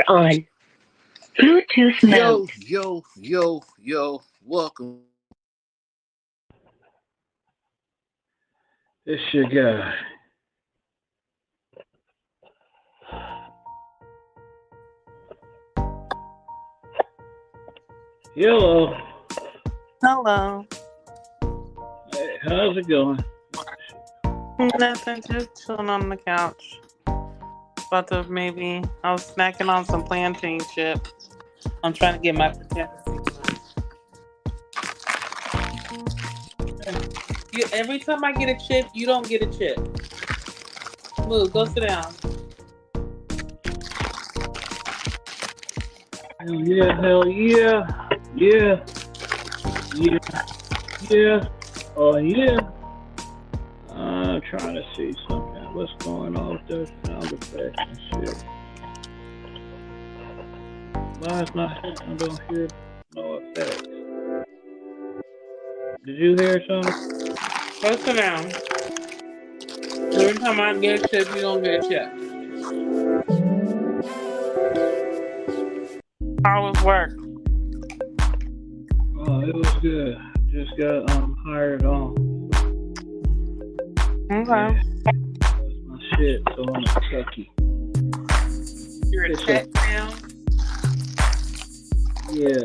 You're on Bluetooth mode. Yo, welcome. This your guy. Hello. Hello. Hey, how's it going? Nothing, just chilling on the couch. I was snacking on some plantain chips. I'm trying to get my potato. Every time I get a chip, you don't get a chip. Move, go sit down. Hell yeah. Oh yeah. I'm trying to see something. What's going on with those sound effects and shit? Why is not I don't hear no effects? Did you hear something? Go sit down. Every time I get a chip, you don't get a chip. How was work? Oh, it was good. Just got hired on. Okay. Yeah, that's my shit. So I'm a techie. You're a tech now? Yeah.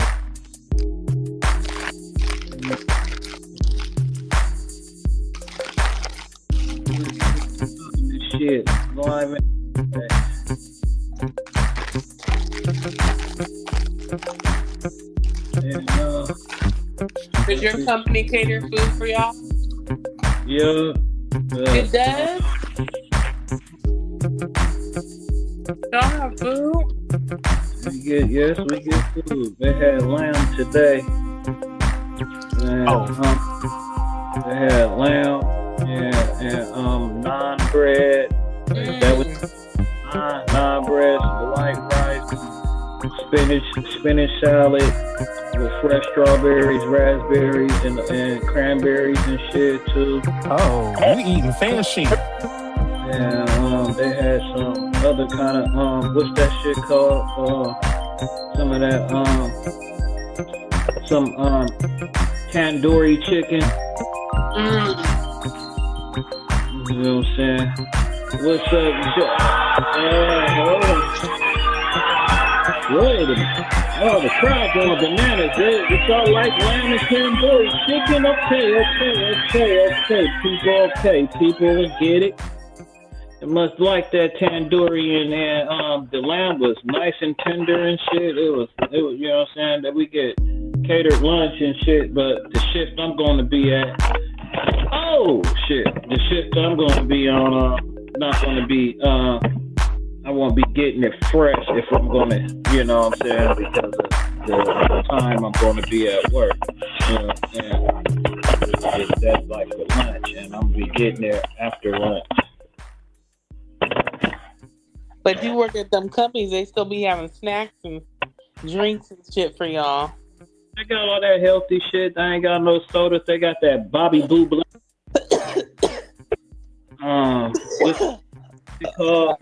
Shit, live in. Does your company cater food for y'all? Yeah. It does? Y'all have food? We get food. They had lamb today. And, they had lamb and naan bread. That was naan bread, white rice, spinach salad with fresh strawberries, raspberries, and cranberries and shit too. Oh, you eating fancy? And they had some other kind of what's that shit called? Some of that some tandoori chicken. You know what I'm saying? What's up? Hold on. Wait a minute. Oh, the crowd going bananas. It's all like lamb and tandoori chicken. Okay. People will get it. It must like that tandoori and the lamb was nice and tender and shit. It was you know what I'm saying, that we get catered lunch and shit, but the shift I'm going to be at, the shift I'm going to be on, not going to be, I won't be getting it fresh if I'm going to, you know what I'm saying, because of the time I'm going to be at work. You know what I'm saying? That's like for lunch, and I'm going to be getting there after lunch. But you work at them companies, they still be having snacks and drinks and shit for y'all. They got all that healthy shit. They ain't got no sodas. They got that Bobby Boo Black. What's it called?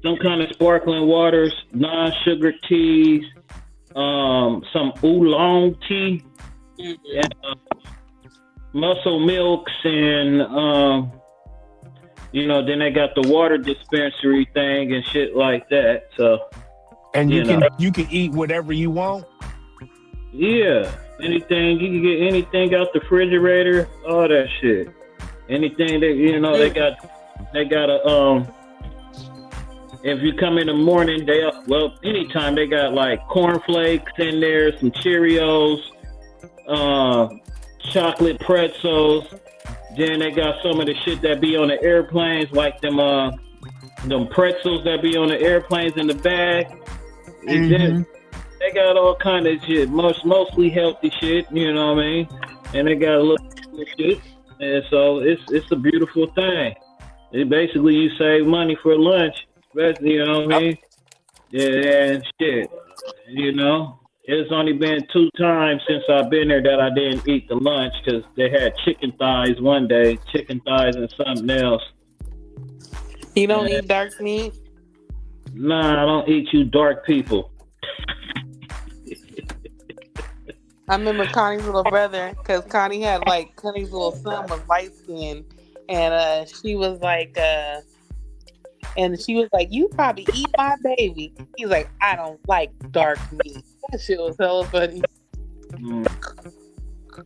Some kind of sparkling waters, non-sugar teas, some oolong tea, and, muscle milks, and then they got the water dispensary thing and shit like that. So, and you can eat whatever you want. Yeah, anything you can get, anything out the refrigerator, all that shit. Anything that they got a If you come in the morning, anytime they got like cornflakes in there, some Cheerios, chocolate pretzels. Then they got some of the shit that be on the airplanes, like them pretzels that be on the airplanes in the bag. Mm-hmm. They got all kind of shit, mostly healthy shit, you know what I mean? And they got a little shit, and so it's a beautiful thing. It basically, you save money for lunch, especially, you know what I mean? Yeah, and shit, It's only been 2 times since I've been there that I didn't eat the lunch, because they had chicken thighs one day, chicken thighs and something else. You don't eat dark meat? Nah, I don't eat you dark people. I remember Connie's little brother, because Connie's little son was light skinned, and she was like, you probably eat my baby. He's like, I don't like dark meat. That shit was hella funny.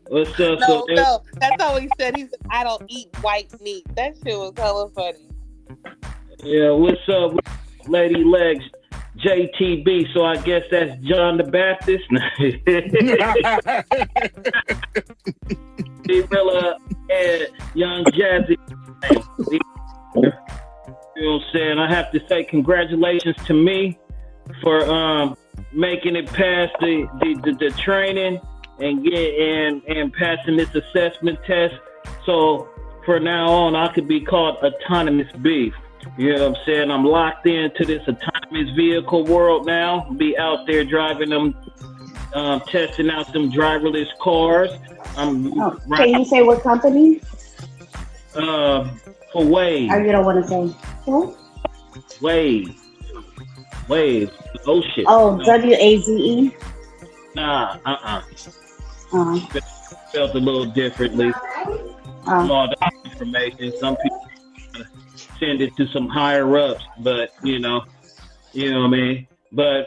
What's up? No, that's how he said. He said, I don't eat white meat. That shit was hella funny. Yeah, what's up, Lady Legs? JTB, so I guess that's John the Baptist. D-Rilla and Young Jazzy. You know what I'm saying? I have to say congratulations to me for making it past the training and passing this assessment test. So for now on, I could be called Autonomous Beef. You know what I'm saying? I'm locked into this autonomous vehicle world now. Be out there driving them, testing out some driverless cars. Can you say what company? For Wave. Or you don't want to say? What? Wave. Oh shit. Oh, WAZE? Nah, Spelled a little differently. All that information. Some people send it to some higher ups, but you know what I mean. But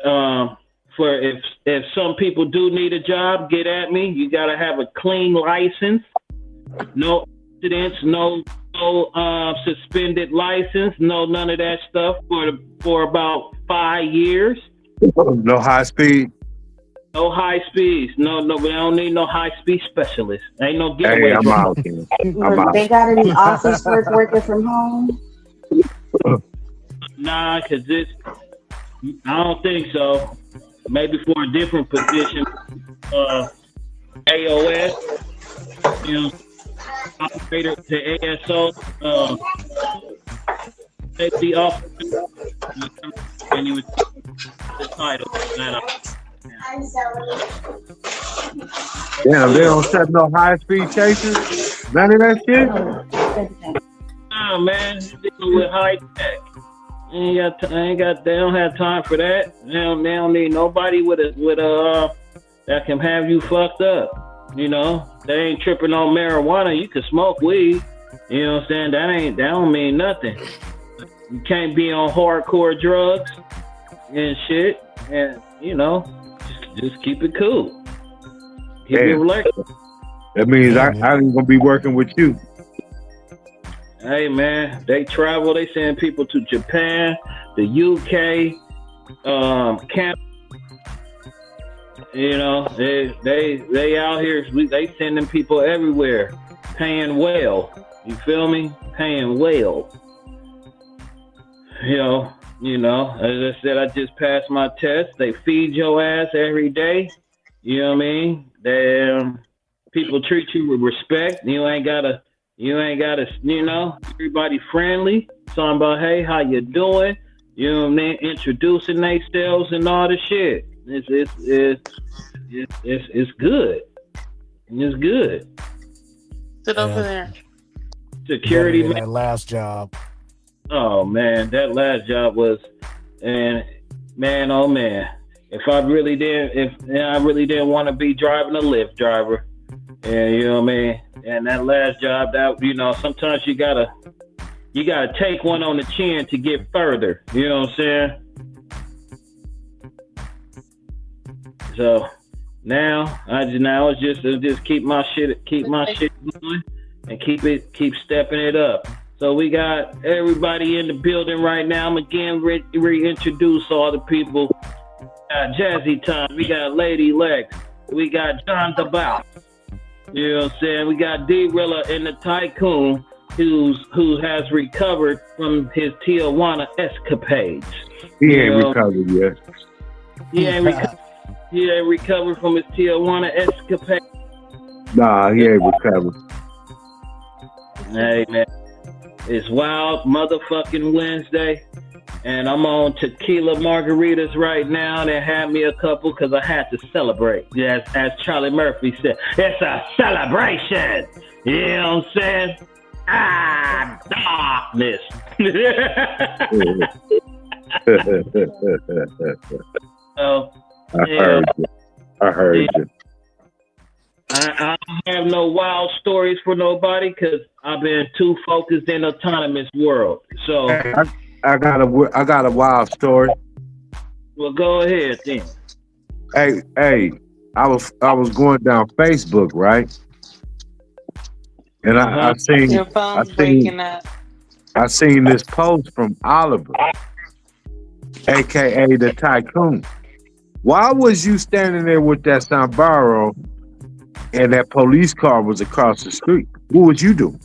for if some people do need a job, get at me. You gotta have a clean license, no accidents, no suspended license, none of that stuff for about 5 years. No high speed. No high speeds. No, we don't need no high speed specialist. Ain't no getaway. Hey, I'm out. I'm out. They got any office work working from home? Nah, cause I don't think so. Maybe for a different position. AOS, you know, operator to ASO, safety officer, and he was the title. Damn, they don't set no high speed chasers. None of that shit. Nah, man, dealing with high tech. They don't have time for that. They don't need nobody with a that can have you fucked up. You know, they ain't tripping on marijuana. You can smoke weed. You know what I'm saying? That don't mean nothing. You can't be on hardcore drugs and shit. And you know, just keep it cool. Keep it relaxed. That means I ain't gonna be working with you. Hey man, they travel. They send people to Japan, the UK, Canada. You know, they out here. They sending people everywhere, paying well. You feel me? Paying well. You know. As I said, I just passed my test. They feed your ass every day. You know what I mean? People treat you with respect. You ain't gotta, you know, everybody friendly. Talking about, hey, how you doing? You know what I mean? Introducing themselves and all the shit. It's good. It's good. Sit over there. Security. That last job. Oh man, that last job was, and man, oh man, if I really didn't want to be driving a Lyft driver, and you know what I mean, and that last job, that sometimes you gotta take one on the chin to get further. You know what I'm saying? So now I just keep my shit going and keep stepping it up. So we got everybody in the building right now. I'm again reintroduce all the people. We got Jazzy Time. We got Lady Lex. We got John the Bout. You know what I'm saying? We got D-Rilla and the Tycoon who has recovered from his Tijuana escapades. He ain't recovered yet. He ain't recovered from his Tijuana escapades. Nah, he ain't recovered. Hey man. It's Wild Motherfucking Wednesday, and I'm on tequila margaritas right now. They had me a couple because I had to celebrate. Yes, as Charlie Murphy said, it's a celebration. You know what I'm saying? Darkness. So, I yeah, heard you. I heard you. I don't have no wild stories for nobody because I've been too focused in autonomous world. So, Hey, I got a wild story. well, go ahead then. Hey, I was going down Facebook, right? And Uh-huh. Your phone's breaking up. I seen this post from Oliver, aka the Tycoon. Why was you standing there with that sombrero and that police car was across the street? What was you doing?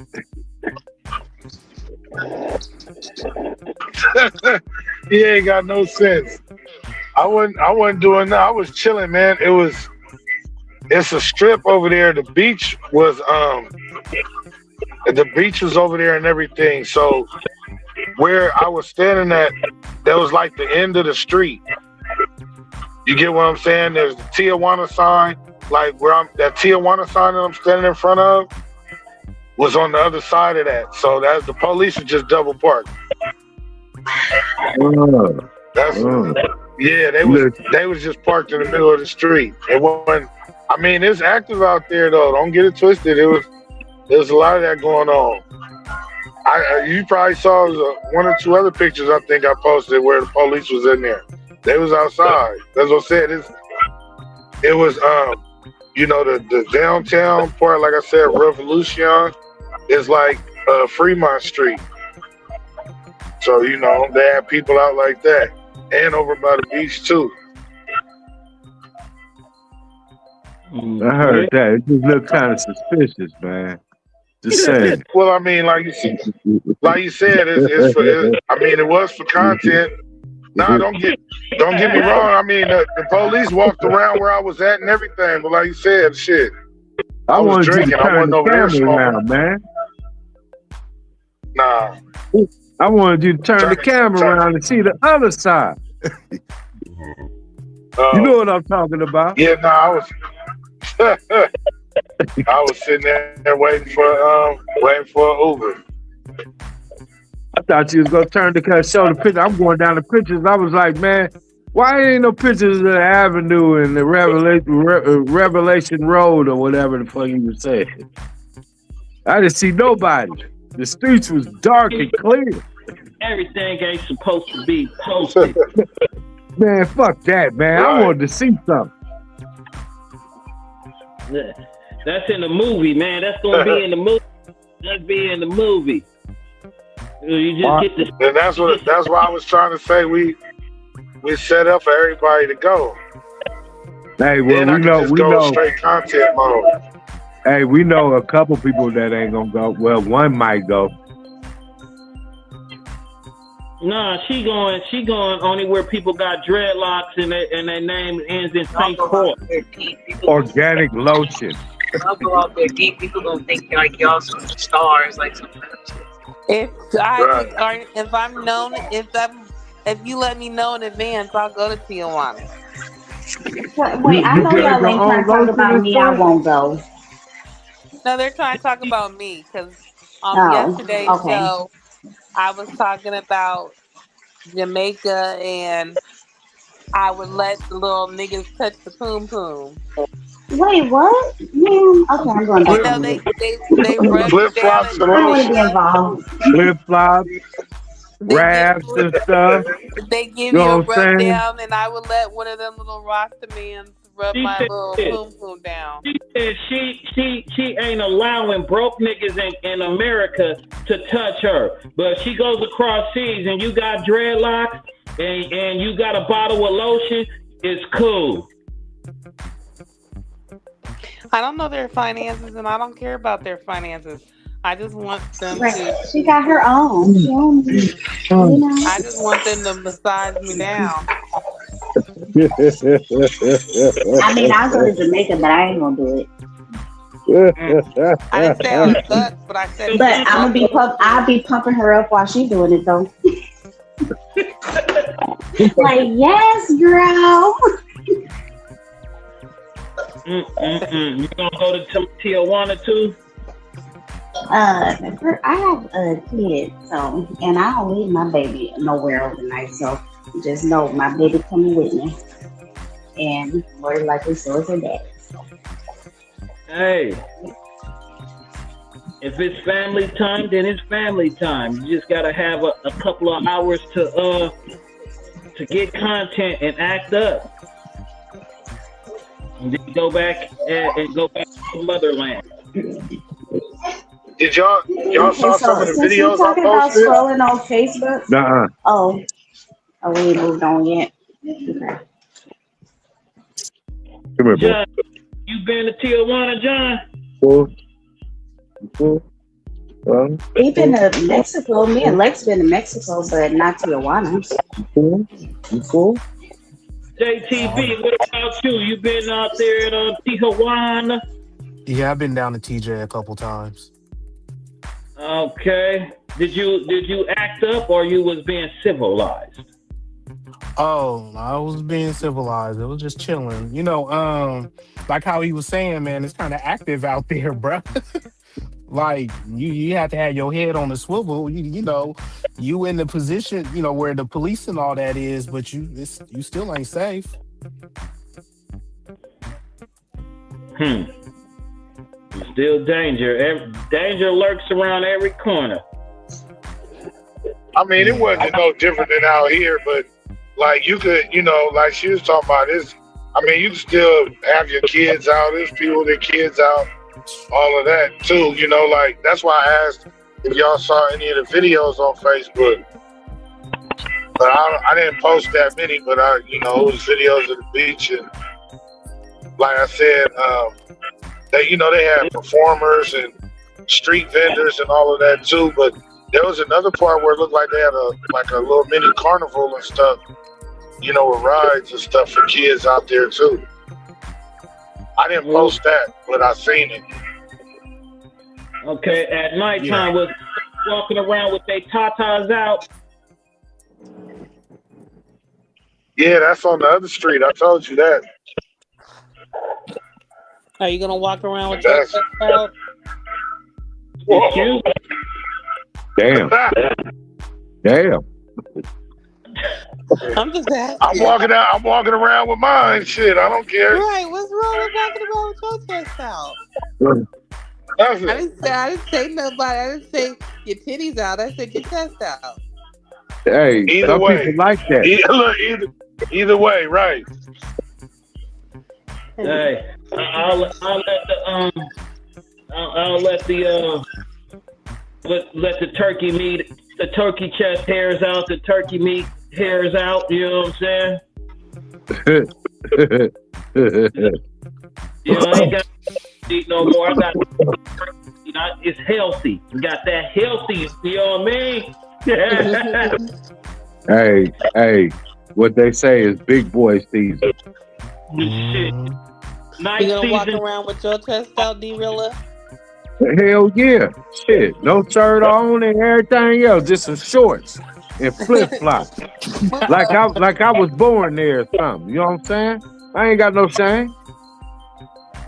He ain't got no sense. I wasn't doing that. I was chilling, man. It's a strip over there. The beach was over there and everything. So where I was standing at, that was like the end of the street. You get what I'm saying? There's the Tijuana sign, like that Tijuana sign that I'm standing in front of was on the other side of that. So that's the police are just double parked. Yeah, they was just parked in the middle of the street. It wasn't. I mean, it's active out there though. Don't get it twisted. There's a lot of that going on. You probably saw one or two other pictures I think I posted where the police was in there. They was outside. That's what I said. It was the downtown part, like I said, Revolution is like Fremont Street. So they have people out like that, and over by the beach too. I heard that. It just looked kind of suspicious, man. Just saying. Well, I mean, like you said, it's for. It was for content. Nah, don't get me wrong. I mean, the police walked around where I was at and everything, but like you said, shit. I was drinking. I wasn't over there smoking, around, man. Nah. I wanted you to turn the camera around and see the other side. You know what I'm talking about? Yeah, I was sitting there waiting for an Uber. I thought you was gonna turn the show the picture. I'm going down the pictures. I was like, man, why ain't no pictures of the Avenue and the Revelation Road or whatever the fuck you was saying? I didn't see nobody. The streets was dark and clear. Everything ain't supposed to be posted. Man, fuck that, man. Right. I wanted to see something. That's in the movie, man. That's gonna be in the movie. Let's be in the movie. You just get the. And that's why I was trying to say we set up for everybody to go. Hey, well, we know straight content mode. Hey, we know a couple people that ain't gonna go. Well, one might go. Nah, she going only where people got dreadlocks and their name ends in St. Paul. Organic lotion. I'll go out there deep. People gonna think like y'all some stars, like some. If you let me know in advance, I'll go to Tijuana. Wait, I know y'all ain't trying to talk about me. I won't go. No, they're trying to talk about me because yesterday's show, I was talking about Jamaica and I would let the little niggas touch the poom poom. Wait, what? Okay, I'm going to. You know, they flip flops. I want to be involved. Flip flops, raps and stuff. They give you a rub down, and I would let one of them little Rasta mans rub my little poom poom down. She ain't allowing broke niggas in America to touch her, but she goes across seas and you got dreadlocks and you got a bottle of lotion. It's cool. I don't know their finances, and I don't care about their finances. I just want them to. She got her own. I just want them to massage me down. I mean, I'll go to Jamaica, but I ain't gonna do it. I didn't say I was sucks, but I said. But I'm gonna I'll be pumping her up while she's doing it though. Like, yes, girl. You gonna go to Tijuana too? I have a kid, and I don't leave my baby nowhere overnight. So just know my baby coming with me, and more than likely so is her dad. Hey, if it's family time, then it's family time. You just gotta have a couple of hours to get content and act up, and then go back and go back to motherland. Did y'all saw some of the since videos we're talking I about posted? scrolling on Facebook, Nuh-uh. oh, we ain't moved on yet. Okay. Come here, boy. John, you been to Tijuana, John? Cool. He been to Mexico. Me and Lex been to Mexico, but not Tijuana. Cool. JTB, what about you? You been out there at Tijuana? Yeah, I've been down to TJ a couple times. Okay. Did you act up or you was being civilized? Oh, I was being civilized. It was just chilling. Like how he was saying, man, it's kind of active out there, bro. Like you have to have your head on the swivel. You in the position, where the police and all that is, but you still ain't safe. Still danger. Danger lurks around every corner. I mean, it wasn't no different than out here, but like you could, like she was talking about this. I mean, you can still have your kids out. There's people with their kids out, all of that too. Like that's why I asked if y'all saw any of the videos on Facebook. But I didn't post that many. But it was videos of the beach, and like I said, they had performers and street vendors and all of that too. But there was another part where it looked like they had a little mini carnival and stuff. With rides and stuff for kids out there too. I didn't post that, but I seen it. Okay, at nighttime was walking around with their tatas out. Yeah, that's on the other street. I told you that. Are you gonna walk around with your chest out? Damn. I'm just asking. I'm walking around with mine. Shit, I don't care. Right, what's wrong with walking around with your chest out? Nothing. I didn't say nobody. I didn't say your titties out. I said your chest out. Hey, either some way, people like that. Either way, right? Hey, I'll let the turkey meat, the turkey chest hairs out, the turkey meat hairs out. You know what I'm saying? I ain't got to eat no more. I got it's healthy. You got that healthy. You know what I mean? Hey, what they say is big boy season. Shit. You gonna walk around with your chest out, D-Rilla? Hell yeah. Shit. No shirt on and everything else. Just some shorts and flip flops. like I was born there or something. You know what I'm saying? I ain't got no shame.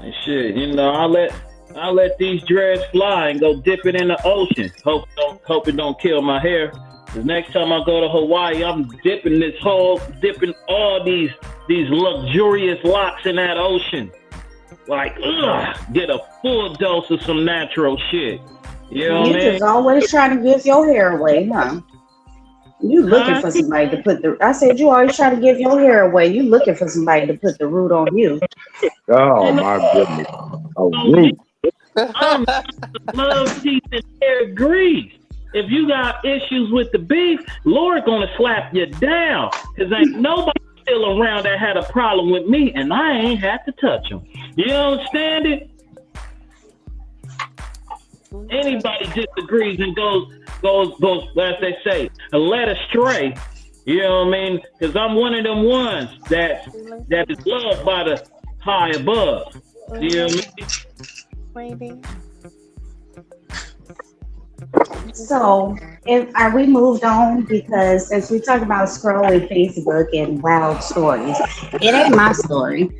And shit, I'll let these dreads fly and go dip it in the ocean. Hope it don't kill my hair. The next time I go to Hawaii, I'm dipping all these luxurious locks in that ocean. Like, get a full dose of some natural shit. You know what I mean? You just always trying to give your hair away, huh? You looking for somebody to put I said you always try to give your hair away. You looking for somebody to put the root on you. Oh my goodness. A root. Love teeth and hair grease. If you got issues with the beef, Lord gonna slap you down. Cause ain't nobody still around that had a problem with me, and I ain't had to touch them. You understand it? Anybody disagrees and goes, as they say, led astray. You know what I mean? Because I'm one of them ones that is loved by the high above. You know what I mean? So, are we moved on? Because since we talk about scrolling Facebook and wild stories, it ain't my story.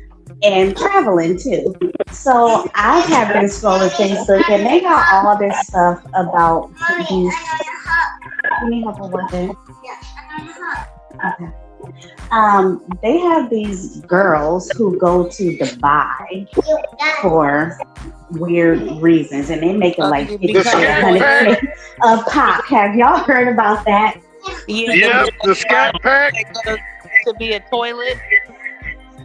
And traveling too. So I have been scrolling Facebook and they got all this stuff about these. You need help with what then? Okay. They have these girls who go to Dubai for weird reasons, and they make it like 50 because to they're 100K a pop. Have y'all heard about that? Yeah, Yep, the scat pack. To be a toilet.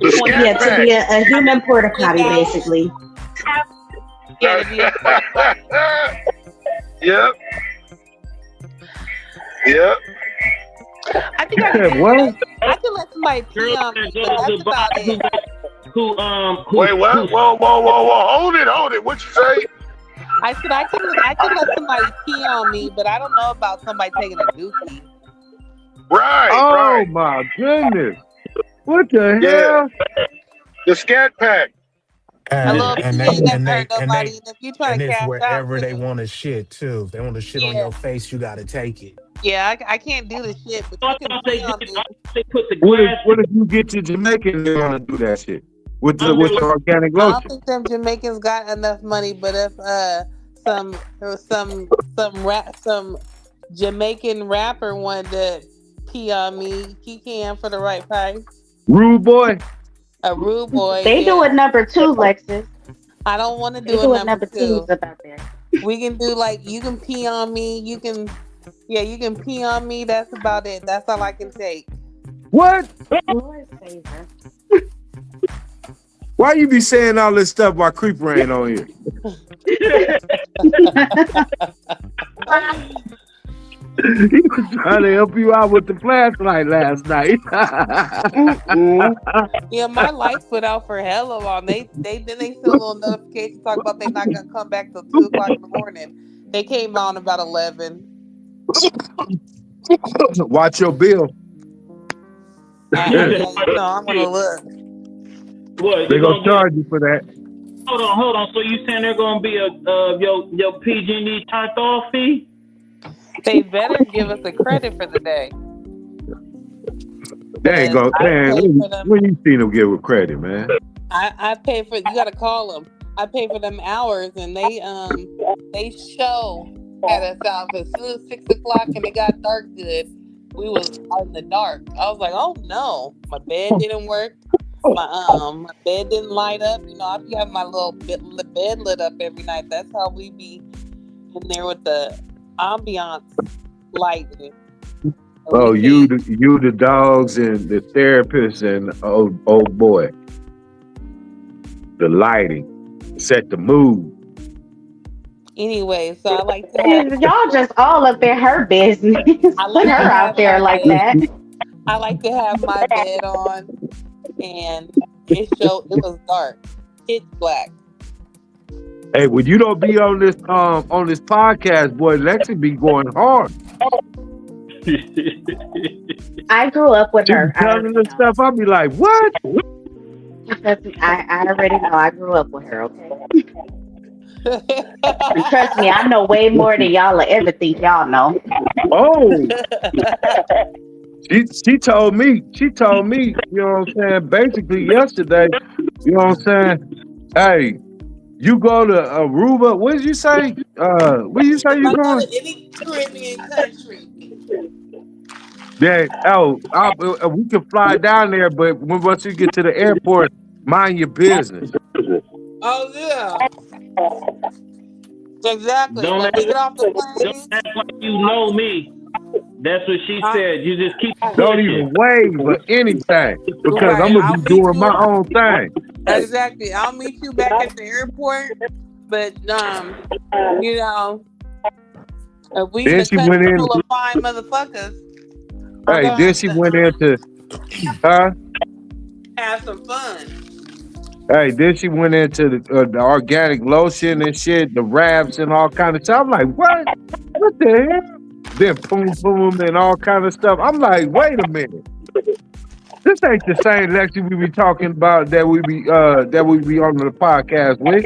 The scat Yeah, to pack. be a human porta potty, basically. Yeah, to be a Yep. Yep. I think I can, What? I can let somebody pee on me, but that's about it. Who Wait, what? Whoa. Hold it. What you say? I said I can let somebody pee on me, but I don't know about somebody taking a dookie. Right. Oh Right. my goodness! What the Yeah. hell? The scat pack. A little And pee they ain't and never hurt they and nobody. they And if you trying and to it's cash out, wherever they then want to shit too. If they want to shit on yeah, your face, you got to take it. yeah, I can't do the shit, but I you can thought they pee did. on I me. thought they put the What if glass you get to Jamaica and they want to do that shit with the under. organic I don't lotion? think them Jamaicans got enough money, but if some some Jamaican rapper wanted to pee on me, he can for the right price. Rude boy. A rude boy, They do yeah. it number two, Lexus. I don't want to They do a do it number number twos two. up there. We can do like you can pee on me. You can, yeah, you can pee on me. That's about it. That's all I can take. What? Lord favor. Why you be saying all this stuff while Creeper ain't on here? He was trying to help you out with the flashlight last night. Yeah, my lights went out for hella long. They sent a little notification talking about they not gonna come back till 2 o'clock in the morning. They came on about 11. Watch your bill. Yeah, I'm gonna look. What They're you gonna gonna get? charge you for that. Hold on. So you saying they're gonna be a your PG&E turned off fee? They better give us a credit for the day. They ain't go, I man. pay for them. When you seen them give a credit, man? I pay for. You gotta call them. I pay for them hours, and they show had us out as soon as 6 o'clock, and it got dark good. We was out in the dark. I was like, oh no, my bed didn't work. My bed didn't light up. You know, I be having my little bed lit up every night. That's how we be in there with the ambiance lighting. Oh, you the dogs and the therapist and old boy. The lighting set the mood. Anyway, so I like to have. Y'all just all up in her business. I Put like her to out have there my like bed. that. I like to have my bed on, and it was dark, pitch black. Hey, when you don't be on this podcast, boy, Lexi be going hard. I grew up with She her. be telling her stuff. I be like, what? I already know. I grew up with her. Okay. And trust me, I know way more than y'all will ever think y'all know. Oh, she told me, you know what I'm saying, basically yesterday, you know what I'm saying? Hey, you go to Aruba, what did you say? Where you say you I go going? to any Caribbean country. Yeah, we can fly down there, but once you get to the airport, mind your business. Oh yeah, exactly. Don't When we get off the don't plane, act like you know me. That's what she said. You just keep Don't pushing. even wave or anything because right? I'm gonna I'll be meet doing you. my own thing. Exactly. I'll meet you back at the airport. But you know, if we in Then a she went country in. full of fine motherfuckers, I'm Hey, gonna then have she to went into, huh? have some fun. Hey, then she went into the organic lotion and shit, the wraps and all kind of stuff. I'm like, what? What the hell? Then boom and all kind of stuff. I'm like, wait a minute. This ain't the same Lexi we be talking about that we be on the podcast with.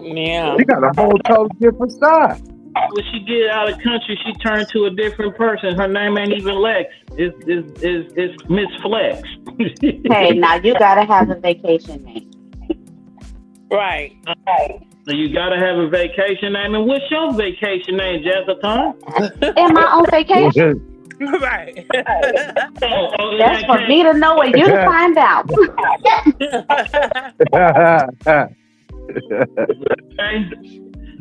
Yeah. She got a whole totally different side. When she get out of country, she turned to a different person. Her name ain't even Lex. It's Miss Flex. Hey, now you gotta have a vacation name. Right. So you gotta have a vacation name. And what's your vacation name, Jessica? Am I on vacation? Right. That's for me to know and you to find out. Okay.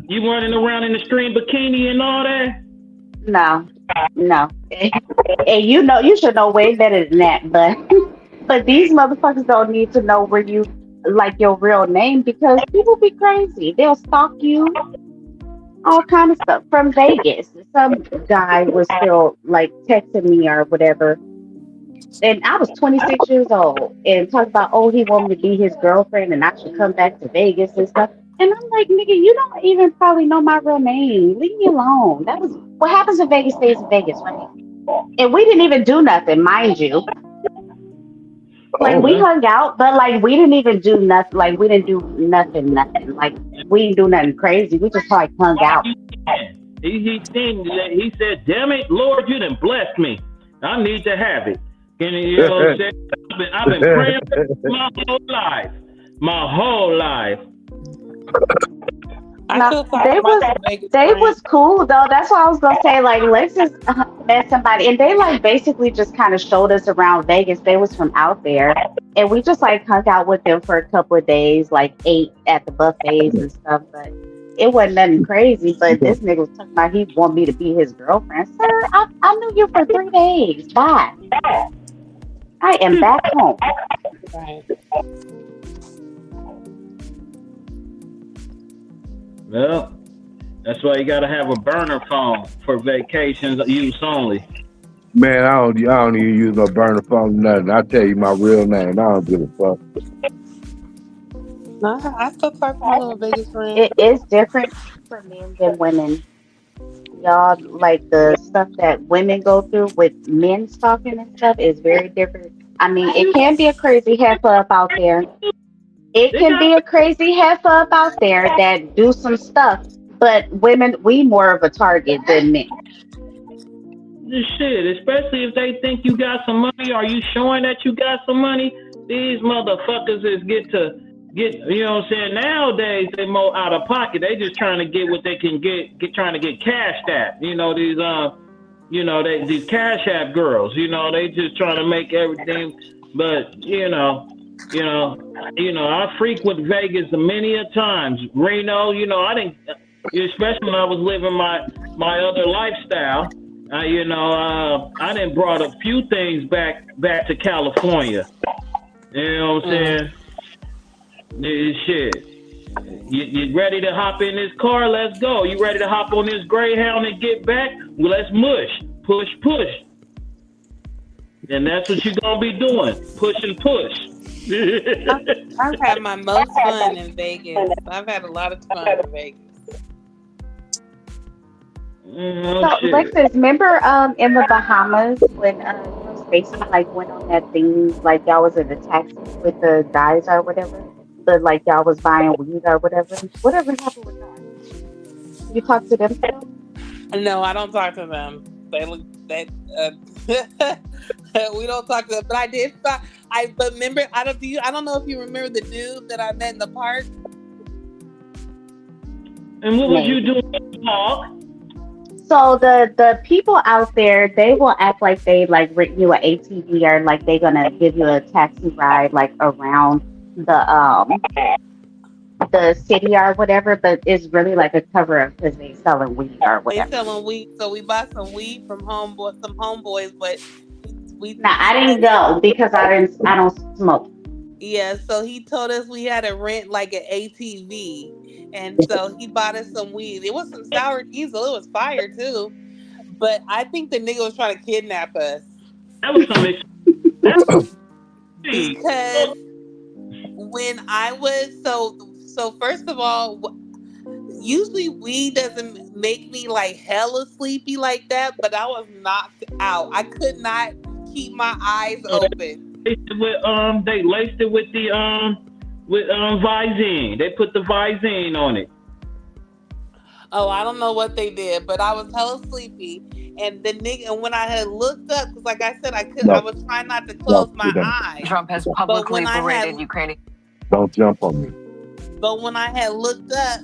You running around in the stream bikini and all that? No, no. And you know, you should know way better than that. But but these motherfuckers don't need to know where you like your real name because people be crazy. They'll stalk you, all kind of stuff from Vegas. Some guy was still like texting me or whatever, and I was 26 years old and talked about, oh, he wanted me to be his girlfriend and I should come back to Vegas and stuff. And I'm like, nigga, you don't even probably know my real name. Leave me alone. That was what happens in Vegas stays in Vegas, right? And we didn't even do nothing, mind you. Like Oh, we Well, hung out, but like we didn't even do nothing. Like we didn't do nothing. Like we didn't do nothing crazy. We just like hung why out. you he said, damn it, Lord, you done blessed me. I need to have it. And you know what I'm saying? I've been praying my whole life. My whole life. I No, still talk they to my was Vegas they friends. was cool though. That's why I was gonna say like let's just met somebody, and they like basically just kind of showed us around Vegas. They was from out there, and we just like hung out with them for a couple of days, like ate at the buffets and stuff. But it wasn't nothing crazy. But this nigga was talking about he want me to be his girlfriend. Sir, I knew you for 3 days. Bye. I am back home. Right. Well, that's why you gotta have a burner phone for vacations use only. man, I don't even use no burner phone, nothing. I tell you my real name. I don't give a fuck. No, I still talk to my little Vegas friends. It is different for men than women. Y'all like the stuff that women go through with men stalking and stuff is very different. I mean, it can be a crazy heifer up out there. It They can got be a crazy heifer up out there that do some stuff, but women, we more of a target than men. this shit, especially if they think you got some money. Are you showing that you got some money? These motherfuckers is get you know what I'm saying? Nowadays they more out of pocket. They just trying to get what they can get trying to get cashed at. You know, these cash app girls, they just trying to make everything but I frequent Vegas many a times. Reno, I didn't especially when I was living my other lifestyle. I didn't brought a few things back to California. You know what I'm Mm. saying? Shit. You ready to hop in this car? Let's go. You ready to hop on this Greyhound and get back? Well, let's push. And that's what you're gonna be doing. Push and push. I've had my most fun in Vegas. I've had a lot of fun in Vegas. So, Oh shit. Lexus, remember in the Bahamas when you and Stacy like went on that thing, like y'all was in a taxi with the guys or whatever, but like y'all was buying weed or whatever. Whatever happened with that? You talk to them still? No, I don't talk to them. They look that we don't talk to them. But I did. But remember, I don't know if you remember the dude that I met in the park. And what was you Maybe. doing, Hawk? So the people out there, they will act like they like rent you an ATV or like they gonna give you a taxi ride like around the city or whatever, but it's really like a cover up because they selling weed or They whatever. selling weed, so we bought some weed from some homeboys, but Now he I didn't told us, go because I don't smoke. yeah, so he told us we had to rent like an ATV, and so he bought us some weed. It was some sour diesel. It was fire too, but I think the nigga was trying to kidnap us That was some extreme. because when I was so first of all, usually weed doesn't make me like hella sleepy like that, but I was knocked out. I could not keep my eyes So open. they laced it with the with Visine. They put the Visine on it. Oh, I don't know what they did, but I was hella sleepy. And the nigga, and when I had looked up, because like I said, I No, was trying not to no, close you my don't. eyes. Trump has But publicly when I berated had, Ukrainian. Don't jump on me. but when I had looked up,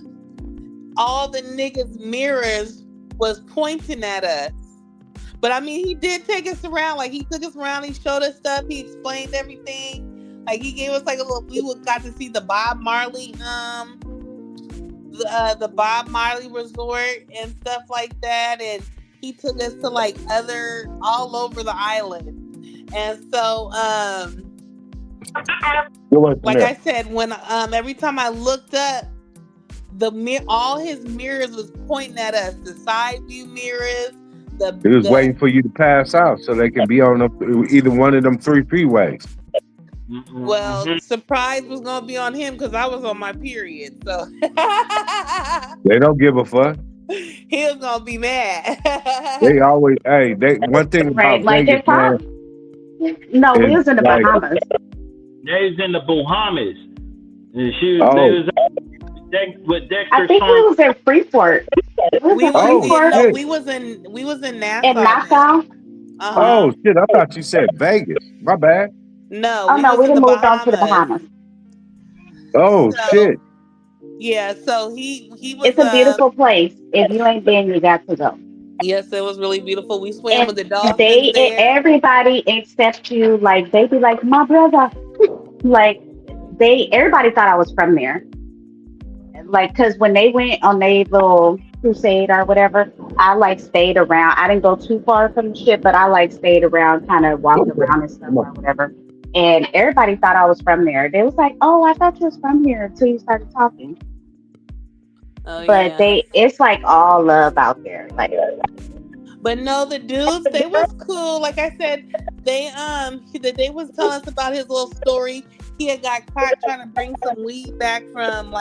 all the niggas' mirrors was pointing at us. But I mean, he did take us around. Like he took us around. He showed us stuff. He explained everything. Like he gave us like a little. Got to see the Bob Marley, the Bob Marley resort and stuff like that. And he took us to like all over the island. And so, like I said, when every time I looked up, all his mirrors was pointing at us. The side view mirrors. He was waiting for you to pass out so they can be on either one of them 3 freeways. Well, surprise was gonna be on him because I was on my period. So they don't give a fuck. He was gonna be mad. They always, one thing about Vegas, man. No, we was in the Bahamas. They was in the Bahamas. And they was with Dexter. I think we was in Freeport. We was in Nassau. In Nassau? Oh shit! I thought you said Vegas. My bad. No. We didn't move on to the Bahamas. Oh shit! Yeah, so he was. It's a beautiful place. If you ain't been, you got to go. Yes, it was really beautiful. We swam with the dolphins. Everybody except you, like they be like, my brother. Like everybody thought I was from there. Like, cause when they went on their little crusade or whatever, I like stayed around. I didn't go too far from the ship, but I like stayed around, kind of walked around and stuff or whatever. And everybody thought I was from there. They was like, "Oh, I thought you was from here," until you started talking. But it's like all love out there. Like, but no, the dudes, they was cool. Like I said, they was telling us about his little story. He had got caught trying to bring some weed back from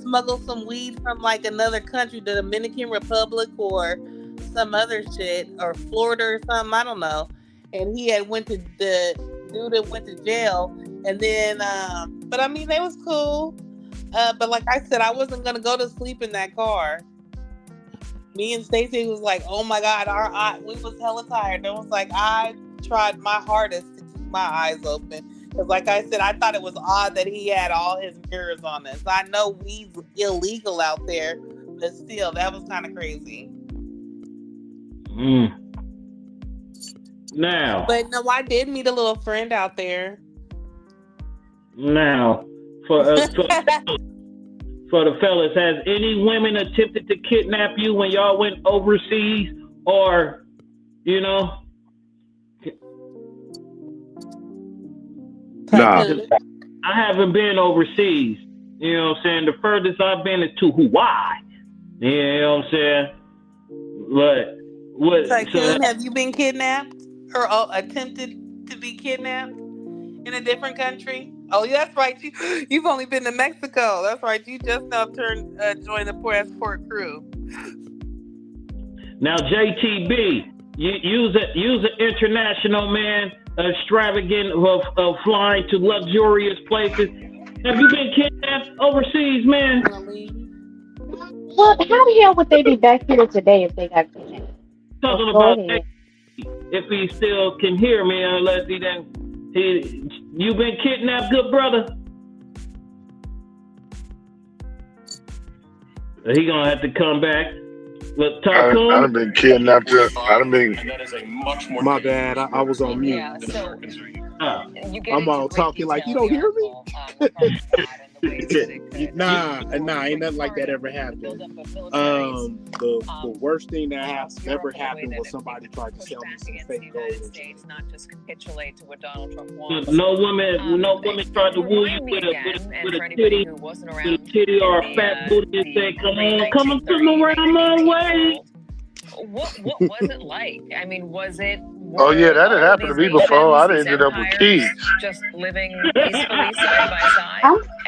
smuggle some weed from like another country, the Dominican Republic or some other shit, or Florida or something, I don't know. And he had went to jail. And then but I mean, they was cool. But like I said, I wasn't gonna go to sleep in that car. Me and Stacey was like, oh my God, we was hella tired. It was like, I tried my hardest to keep my eyes open. Because like I said, I thought it was odd that he had all his mirrors on us. I know weed's illegal out there, but still, that was kind of crazy. Now. But no, I did meet a little friend out there. Now, for the fellas, has any women attempted to kidnap you when y'all went overseas, or Nah. I haven't been overseas. You know what I'm saying? The furthest I've been is to Hawaii. You know what I'm saying? But Tycoon, have you been kidnapped or attempted to be kidnapped in a different country? Oh, yeah, that's right. You've only been to Mexico. That's right. You just now joined the Passport crew. Now, JTB, use an international man, extravagant of flying to luxurious places. Have you been kidnapped overseas, man? Well, how the hell would they be back here today if they got kidnapped? Talking about if he still can hear me, unless you been kidnapped, good brother. He gonna have to come back. But Tycoon, I've been kidnapped. That is a much more. My bad. I was on mute. Yeah, so I'm all talking like you don't hear me. Nah, ain't nothing like that ever happened. The worst thing that has ever happened was somebody tried to sell me some fake gold. Not just capitulate to what Donald Trump wants. No woman tried to woo you with a titty or a fat booty and say, "Come around my way." What was it like? I mean, was it? Oh yeah, that had happened to me before. I ended up with keys. Just living peacefully side by side.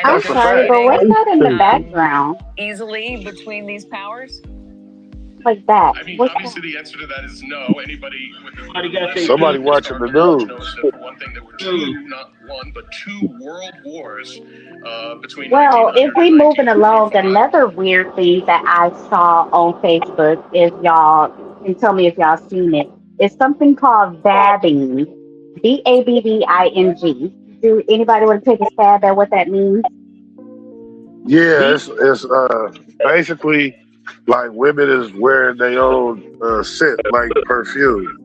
I'm sorry, but what's that in the background? Easily between these powers? Like that. I mean, obviously the answer to that is no. Anybody with somebody watching the news. One thing, there were not one, but two world wars between. Well, if we moving along, another weird thing that I saw on Facebook is y'all can tell me if y'all seen it. It's something called vabbing. VABBING. Do anybody want to take a stab at what that means? Yeah, it's basically Like women is wearing their own scent, like perfume.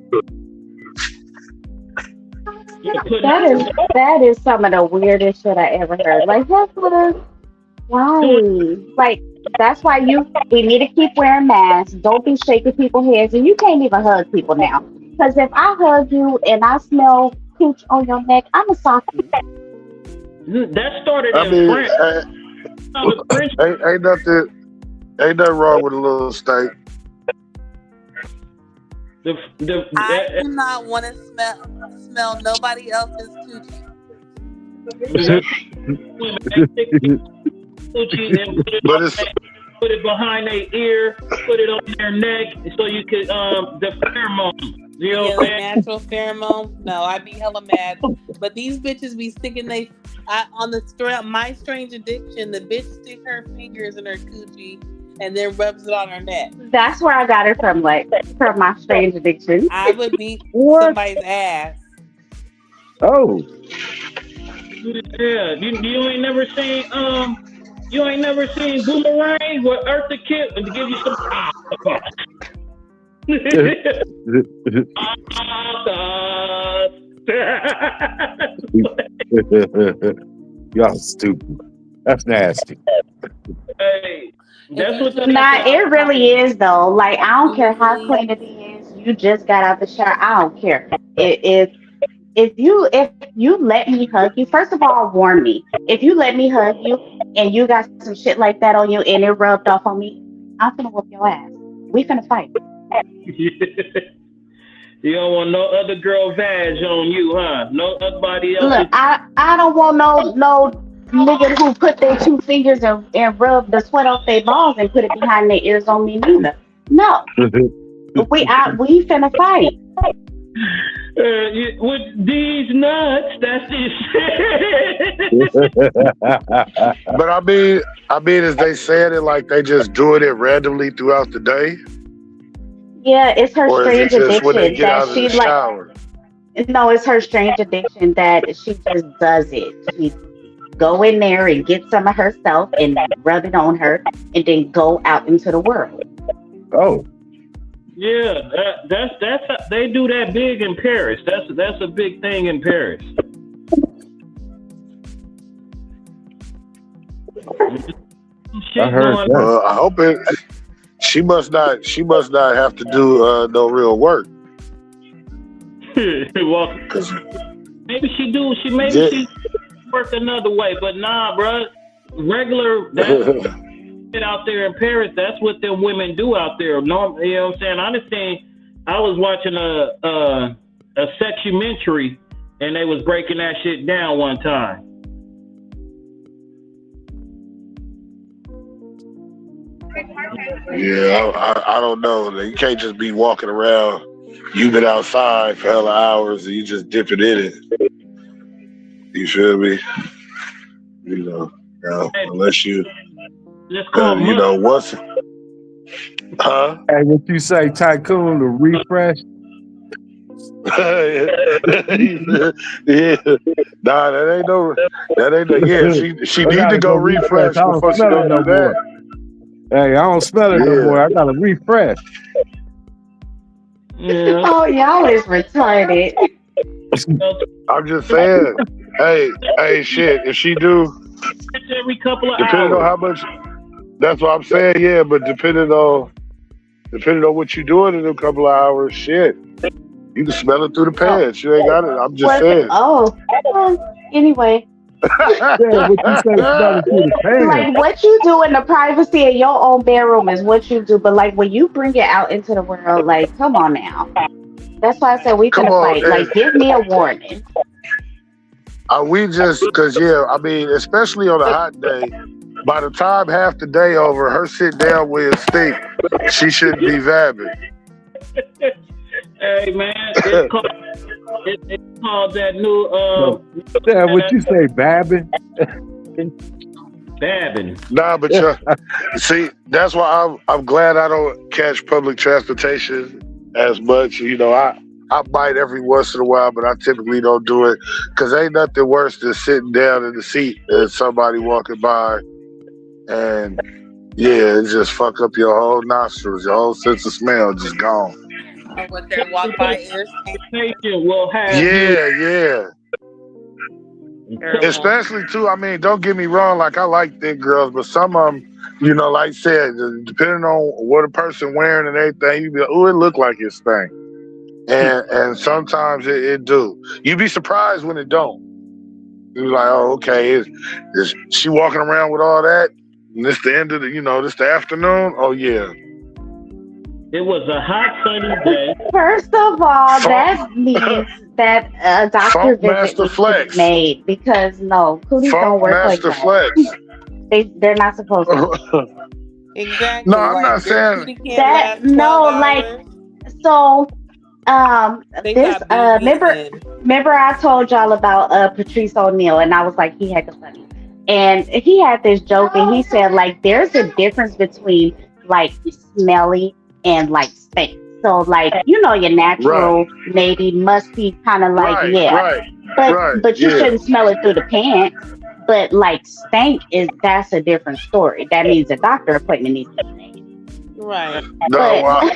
That is some of the weirdest shit I ever heard. Like why? Like that's why we need to keep wearing masks. Don't be shaking people's heads, and you can't even hug people now. Because if I hug you and I smell cooch on your neck, I'ma sock you. That started I in mean, France. The French. ain't nothing wrong with a little steak. I do not want to smell nobody else's coochie. Put it behind their ear, put it on their neck, so you could the pheromone. You know what I'm saying? Natural pheromone. No, I'd be hella mad. But these bitches be sticking on my strange addiction. The bitch stick her fingers in her coochie and then rubs it on her neck. That's where I got it from, like from my strange addiction. I would beat somebody's ass. Oh. Yeah, you ain't never seen Boomerang with Eartha Kitt to give you some. Y'all stupid. That's nasty. Hey, that's what it really is though. Like I don't care how clean it is. You just got out the shower. I don't care. If you let me hug you, first of all, warn me. If you let me hug you and you got some shit like that on you and it rubbed off on me, I'm finna whoop your ass. We finna fight. You don't want no other girl vag on you, huh? No nobody else. Look, I don't want no nigga who put their 2 fingers and rub the sweat off their balls and put it behind their ears on me neither. No. we finna fight. With these nuts, that's this shit. But I mean, is they saying it like they just doing it randomly throughout the day? Yeah, it's her or strange is it just when they addiction get out that of she the shower? No, it's her strange addiction that she just does it. She go in there and get some of herself and rub it on her, and then go out into the world. Oh. Yeah, that's they do that big in Paris. That's a big thing in Paris. I heard that. I hope it. She must not have to do no real work. Well, maybe she do. She work another way, but nah, bro. Regular. Out there in Paris, that's what them women do out there. No, you know what I'm saying? I understand. I was watching a sexumentary, and they was breaking that shit down one time. Yeah, I don't know. You can't just be walking around. You've been outside for hella hours, and you just dipping in it. You feel me? You know, unless you. You know what's huh? Hey, what you say, Tycoon? The refresh? Yeah. Nah, that ain't no. Yeah, she need to go refresh before she go do that. Hey, I don't smell it no more. I gotta refresh. Yeah. Oh, y'all is retarded. I'm just saying. Hey, shit. If she do, every couple of depending hours. on how much. That's what I'm saying. Yeah, but depending on what you're doing in a couple of hours, shit, you can smell it through the pants. You ain't got it. I'm just saying. Anyway. Yeah, what you say, smell it through the pants. Like what you do in the privacy of your own bedroom is what you do, but like when you bring it out into the world, like come on now. That's why I said we finna fight. Like give me a warning. We just because I mean, especially on a hot day. By the time half the day over, her sit down with stink. She shouldn't be vabbing. Hey man, it's called that new. Yeah, what you say, babbing? Babbing. Nah, but see, that's why I'm glad I don't catch public transportation as much. You know, I might every once in a while, but I typically don't do it because ain't nothing worse than sitting down in the seat and somebody walking by. And Yeah, it just fuck up your whole nostrils, your whole sense of smell just gone. Or with their walk by air station. Patient will have you. Yeah, yeah. Terrible. Especially too. I mean, don't get me wrong. Like I like thick girls, but some of them, like I said, depending on what a person wearing and everything, you be like, "Oh, it look like it stank," and sometimes it do. You be surprised when it don't. You like, oh, okay, is she walking around with all that? And this the end of this the afternoon. Oh yeah. It was a hot sunny day. First of all, that means that a doctor Funk visit Master needs to Flex. be made because no, cooties don't Funk work like Master that. Flex. They're not supposed to. Exactly. No, I'm not saying That no, like so. They This got BBs remember I told y'all about Patrice O'Neal, and I was like he had the funny, and he had this joke, and he said like there's a difference between like smelly and like stink. So like your natural maybe musty kind of like but you shouldn't smell it through the pants. But like stank that's a different story. That means a doctor appointment needs to be made. Right. No,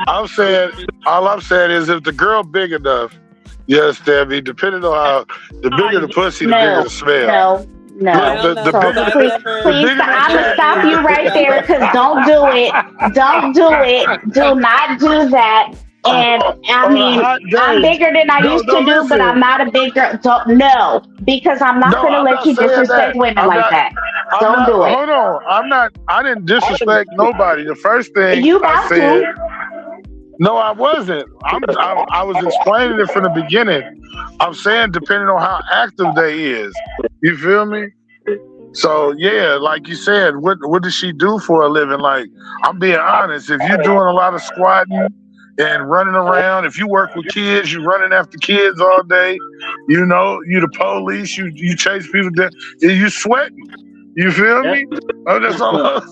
I'm saying all I'm saying is if the girl big enough, yes, Debbie, depending on how the bigger the pussy, the bigger the smell. No. The bigger Please, I'm gonna stop you right there because don't do it. Don't do it. Do not do that. And I mean, I'm bigger than I used to do, but I'm not a big girl. No, because I'm not gonna let you disrespect women like that. Don't do it. Hold on, I didn't disrespect nobody. The first thing you I about said. to. No, I wasn't. I was explaining it from the beginning. I'm saying depending on how active they is. You feel me? So yeah, like you said, what does she do for a living? Like, I'm being honest. If you're doing a lot of squatting and running around, if you work with kids, you running after kids all day, you the police, you chase people down, you sweating. You feel me? Oh, that's all.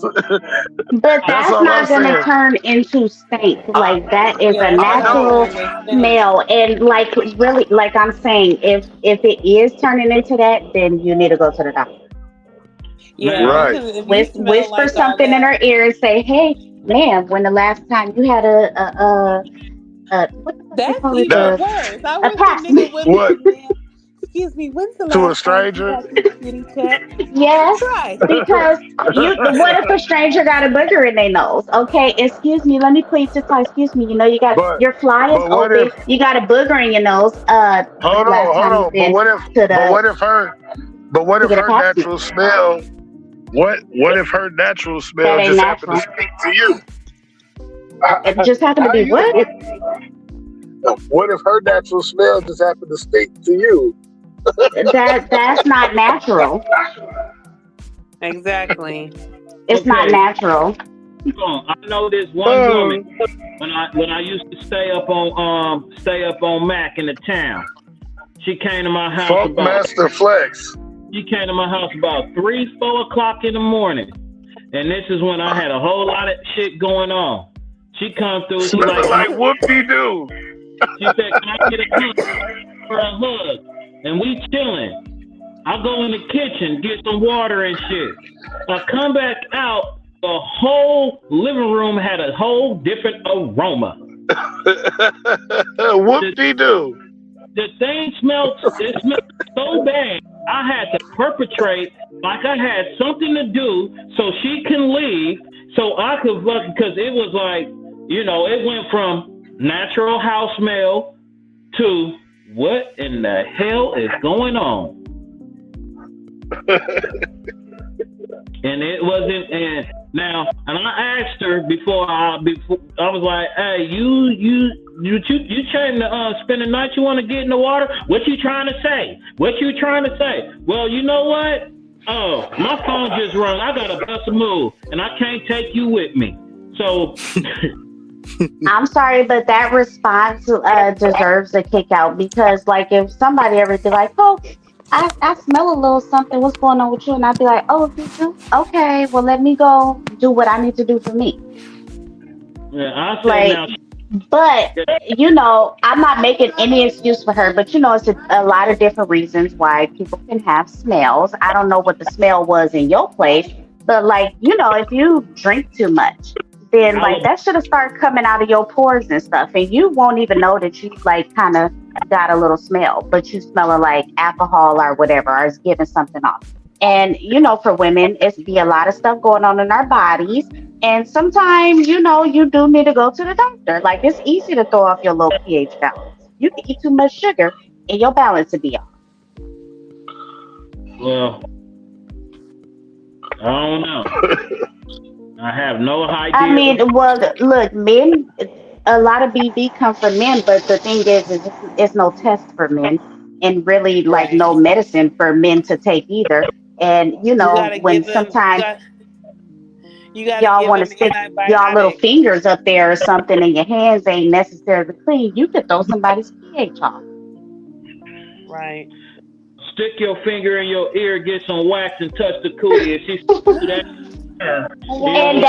But that's not going to turn into stank. Like that is a natural smell, and like really, like I'm saying, if it is turning into that, then you need to go to the doctor. Yeah, right. Whisper like something in her ear and say, "Hey, ma'am, when the last time you had what the that's fuck even worse. I wish the nigga would what? Excuse me, when's the last to a stranger? Yes, right. Because what if a stranger got a booger in their nose? Okay, excuse me, let me please just talk. Excuse me, you got your fly is open. You got a booger in your nose. Hold on. But what if her natural smell? What if her natural smell just happened to speak to you? It just happened to be what? What if her natural smell just happened to speak to you? That's not natural. Exactly. It's not natural. I know this one woman when I used to stay up on Mac in the town. She came to my house Funk Master Flex. She came to my house about 3-4 o'clock in the morning, and this is when I had a whole lot of shit going on. She come through. She like whoop-de-doo. She said, "Can I get a hug for a hug?" And we chilling. I go in the kitchen, get some water and shit. I come back out, the whole living room had a whole different aroma. Whoop-de-doo. The thing smelled so bad, I had to perpetrate like I had something to do so she can leave, so I could fuck, because it was like, it went from natural house smell to what in the hell is going on? And it wasn't, and I asked her before I was like, "Hey, you trying to spend the night? You want to get in the water? What you trying to say? What you trying to say?" Well, you know what? Oh, my phone just rung. I gotta bust a move, and I can't take you with me. So. I'm sorry, but that response deserves a kick out, because like if somebody ever be like, "Oh, I smell a little something. What's going on with you?" And I'd be like, "Oh, you do? Okay, well let me go do what I need to do for me." Yeah, I say now. But I'm not making any excuse for her. But it's a lot of different reasons why people can have smells. I don't know what the smell was in your place, But like, if you drink too much, then like that should have started coming out of your pores and stuff, and you won't even know that you like kind of got a little smell, but you smelling like alcohol or whatever, or it's giving something off. And for women, it's be a lot of stuff going on in our bodies, and sometimes you do need to go to the doctor. Like it's easy to throw off your low pH balance. You can eat too much sugar, and your balance will be off. Well, I don't know. I have no idea. I mean, well, look, men, a lot of BV come from men, but the thing is it's no test for men, and really like Right. no medicine for men to take either. And You gotta when give them. sometimes You gotta y'all give want to them stick y'all little antibiotics. fingers up there or something, and your hands ain't necessarily clean, you could throw somebody's pH off. Right. Stick your finger in your ear, get some wax, and touch the cootie. If she do that, And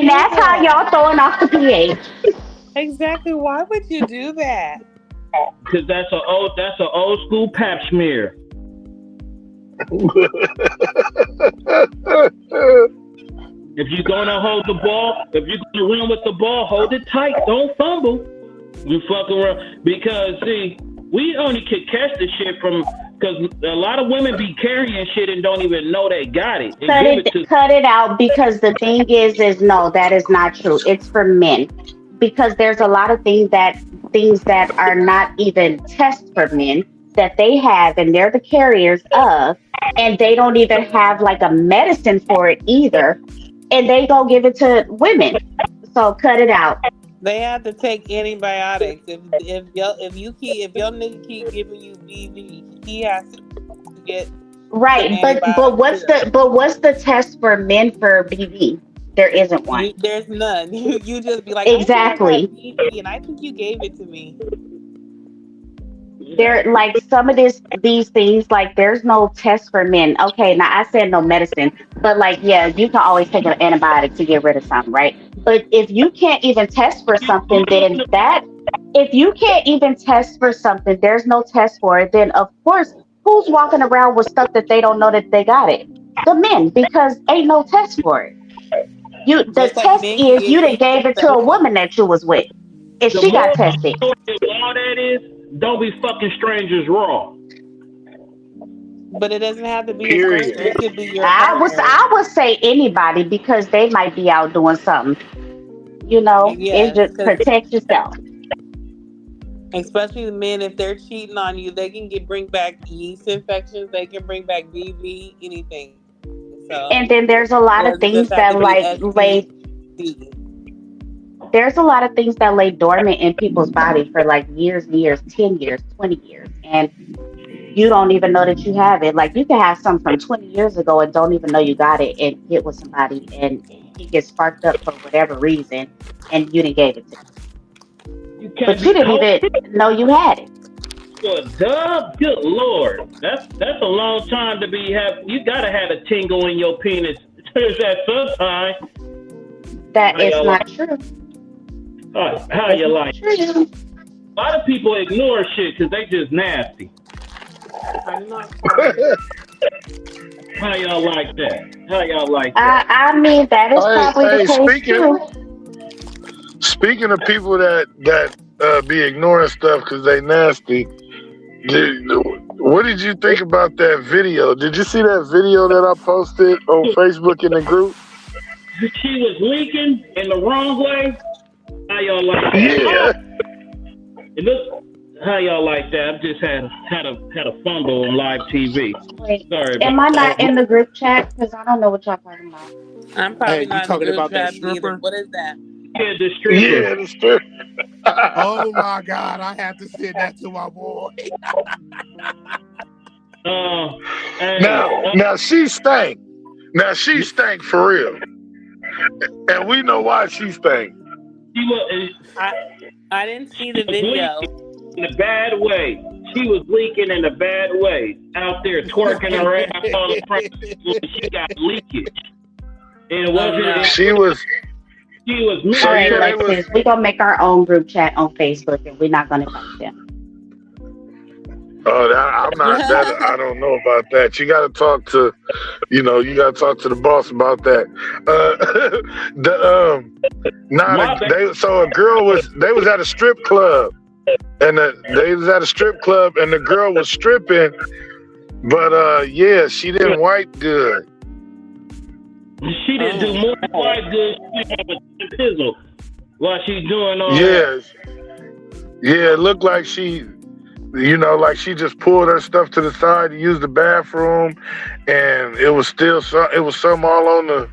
that's how y'all throwing off the pH. Exactly. Why would you do that? because that's an old school pap smear. If you're gonna hold the ball, if you're gonna run with the ball, hold it tight. Don't fumble. You fuck around because see, we only could catch the shit from because a lot of women be carrying shit and don't even know they got it. Cut it out, because the thing is no, that is not true. It's for men, because there's a lot of things that are not even tests for men that they have, and they're the carriers of, and they don't even have like a medicine for it either, and they go give it to women. So cut it out. They have to take antibiotics. If your nigga keep giving you BV, he has to get Right, but what's the test for men for BV? There isn't one. There's none. You just be like, exactly. I think I got BV, and I think you gave it to me. There, like some of these things, like there's no test for men. Okay, now I said no medicine, but like yeah, you can always take an antibiotic to get rid of something, right? But if you can't even test for something, then if you can't even test for something, there's no test for it. Then of course, who's walking around with stuff that they don't know that they got it? The men, because ain't no test for it. The test is you done gave it to a woman that you was with, and she got tested. All that is, don't be fucking strangers raw. But it doesn't have to be a stranger. It could be your I would say anybody, because they might be out doing something. It's just protect yourself. Especially the men, if they're cheating on you, they can bring back yeast infections. They can bring back BV, anything. So, and then there's a lot of things that lay. There's a lot of things that lay dormant in people's body for like years and years, 10 years, 20 years, and you don't even know that you have it. Like you can have something from 20 years ago and don't even know you got it, and get with somebody and he gets sparked up for whatever reason, and you didn't give it to him. But you didn't even know you had it. Good Lord, that's a long time to be you gotta have a tingle in your penis at some time. That is not true. How you like it? A lot of people ignore shit because they just nasty. I'm not. How y'all like that? I mean, that is probably the case too. Speaking of people that be ignoring stuff because they nasty, what did you think about that video? Did you see that video that I posted on Facebook in the group? She was leaking in the wrong way. How y'all like that? Yeah. How y'all like that? I just had a fumble on live TV. Wait, sorry. Am I not in the group chat? Because I don't know what y'all talking about. I'm probably not talking in the about group that chat stripper? either. What is that? Yeah, the stripper. Yeah, the stripper. Oh my God, I have to send that to my boy. Now she stank. Now she stank for real, and we know why she stank. I didn't see the video. In a bad way. She was leaking in a bad way. Out there twerking her ass all the time. She got leakage. And it wasn't. She was. All right, we're gonna make our own group chat on Facebook, and we're not gonna fight them. Oh, I'm not that. I don't know about that. You got to talk to, you got to talk to the boss about that. The so a girl they was at a strip club, and they was at a strip club, and the girl was stripping, but yeah, she didn't wipe good. She didn't do more than wipe good. She didn't have a pizzle while she's doing all that. Yeah, it looked like she. Like she just pulled her stuff to the side to use the bathroom, and it was some all on the.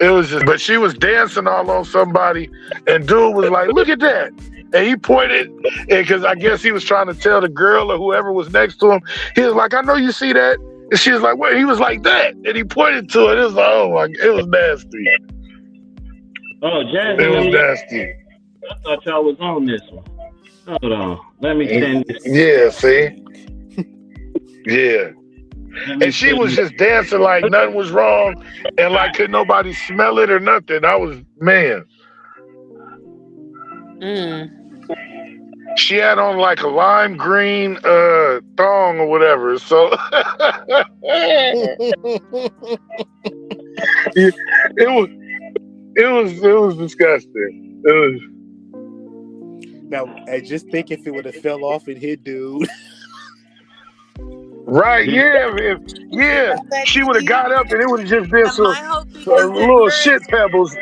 It was just, but she was dancing all on somebody, and dude was like, "Look at that!" And he pointed, and because I guess he was trying to tell the girl or whoever was next to him, he was like, "I know you see that," and she was like, "What?" He was like that, and he pointed to it. It was like, oh my, it was nasty. Oh, Jasmine, it was nasty. I thought y'all was on this one. Hold on. Let me send this. Yeah, see? Yeah. And she was just dancing like nothing was wrong and like could nobody smell it or nothing. I was, man. She had on like a lime green thong or whatever. So it was disgusting. It was. Now, I just think if it would have fell off and hit dude. Right, yeah. She would have got up and it would have just been some little shit pebbles.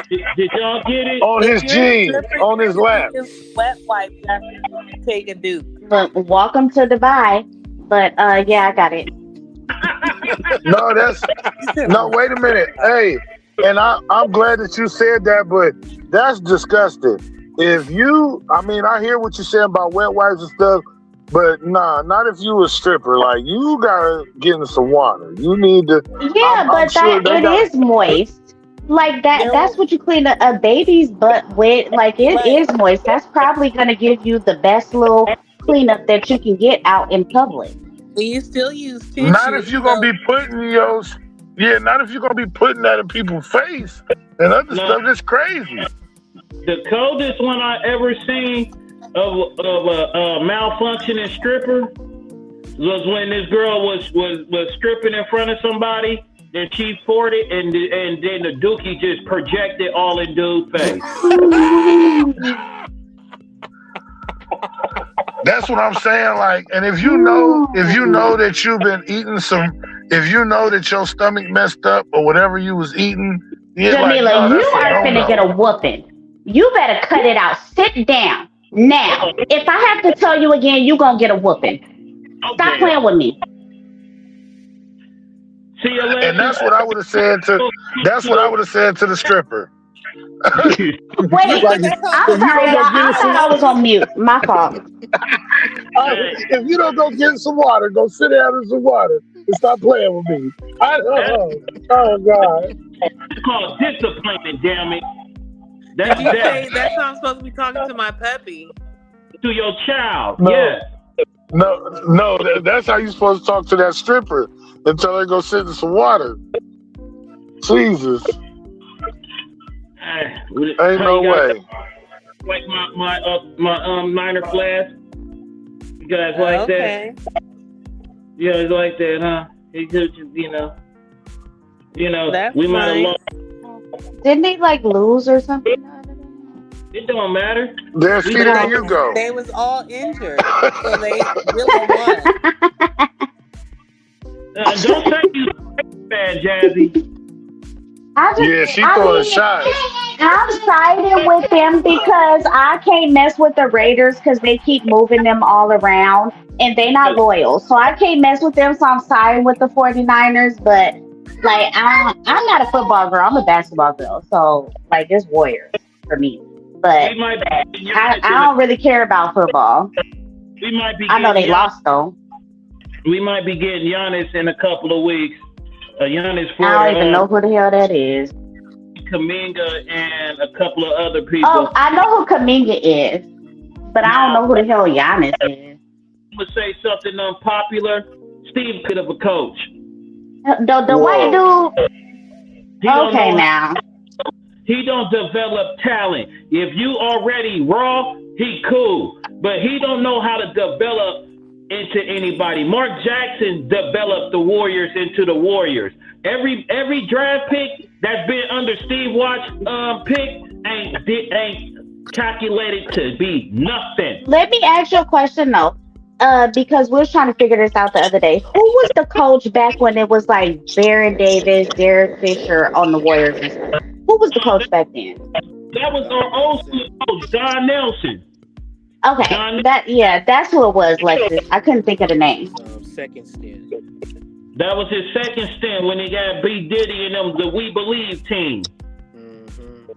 Did y'all get it? On his jeans, on his lap. Wet wipe after you take a duke. Look, welcome to Dubai. But yeah, I got it. No, wait a minute. Hey, and I'm glad that you said that, but that's disgusting. I hear what you're saying about wet wipes and stuff, but nah, not if you a stripper. Like, you gotta get in some water. You need to. Yeah, it is moist. Like that's what you clean a baby's butt with. Like, it is moist. That's probably gonna give you the best little cleanup that you can get out in public. Do you still use tissue? Not if you're gonna be putting not if you're gonna be putting that in people's face and other stuff. That's crazy. The coldest one I ever seen of a malfunctioning stripper was when this girl was stripping in front of somebody, and she poured it, and then the dookie just projected all in dude's face. That's what I'm saying. Like, and if you know that you've been eating if you know that your stomach messed up or whatever you was eating, Jamila, you are finna get a whooping. You better cut it out. Sit down. Now, if I have to tell you again, you gonna get a whooping. Stop playing with me. See you later. And that's what I would have said to the stripper. Wait, I'm sorry, y'all. I thought I was on mute. My fault. If you don't go get some water, go sit down in some water and stop playing with me. Oh God. It's called disciplining, damn it. That's how I'm supposed to be talking to my puppy. To your child, No, that's how you're supposed to talk to that stripper and tell her to go sit in some water. Jesus. Ain't no way. Like my minor class. You guys like that? Yeah, it's like that, huh? It just, That's we might have lost. Didn't they lose or something? It don't matter. There you go. They was all injured, so they really won. Don't say you bad, Jazzy. She throwing shots. I'm siding with them because I can't mess with the Raiders because they keep moving them all around and they not loyal. So I can't mess with them, so I'm siding with the 49ers. But I'm not a football girl. I'm a basketball girl. So it's Warriors for me. But I don't really care about football. I know they lost though. We might be getting Giannis in a couple of weeks. Giannis for I don't even know who the hell that is. Kaminga and a couple of other people. Oh, I know who Kaminga is, but I don't know who the hell Giannis is. I'm gonna say something unpopular. Steve could have a coach. The white dude. Okay, now. He don't develop talent. If you already raw, he cool. But he don't know how to develop into anybody. Mark Jackson developed the Warriors into the Warriors. Every draft pick that's been under Steve Watch pick ain't calculated to be nothing. Let me ask you a question though. Because we was trying to figure this out the other day. Who was the coach back when it was like Baron Davis, Derek Fisher on the Warriors and stuff? Who was the coach back then? That was our old school coach, Don Nelson. Okay, that's who it was, Lexus. I couldn't think of the name. Second stint. That was his second stint when he got B. Diddy and them, the We Believe team. Mm-hmm.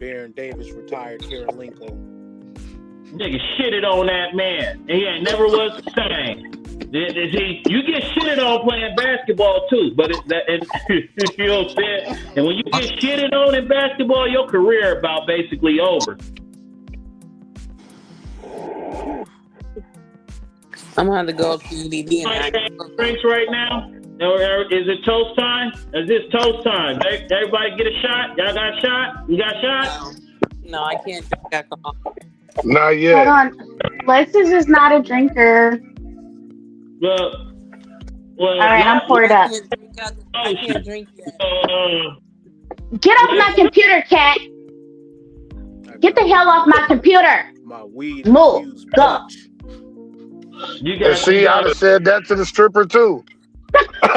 Baron Davis retired Karolinko. Nigga shitted on that man. He ain't never was the same. You get shitted on playing basketball too, but you know what I'm saying? And when you get shitted on in basketball, your career about basically over. I'm gonna have to go up to UDB and drinks right now. Or is it toast time? Is this toast time? Everybody get a shot? Y'all got a shot? You got a shot? No, I can't drink alcohol. Not yet. Hold on. Lexus is not a drinker. Well, all right, I'm poured up. I can't drink yet. Get off my computer, cat. Get the hell off my computer. My weed. Move. Go. And see, I'd have said that to the stripper too. Get the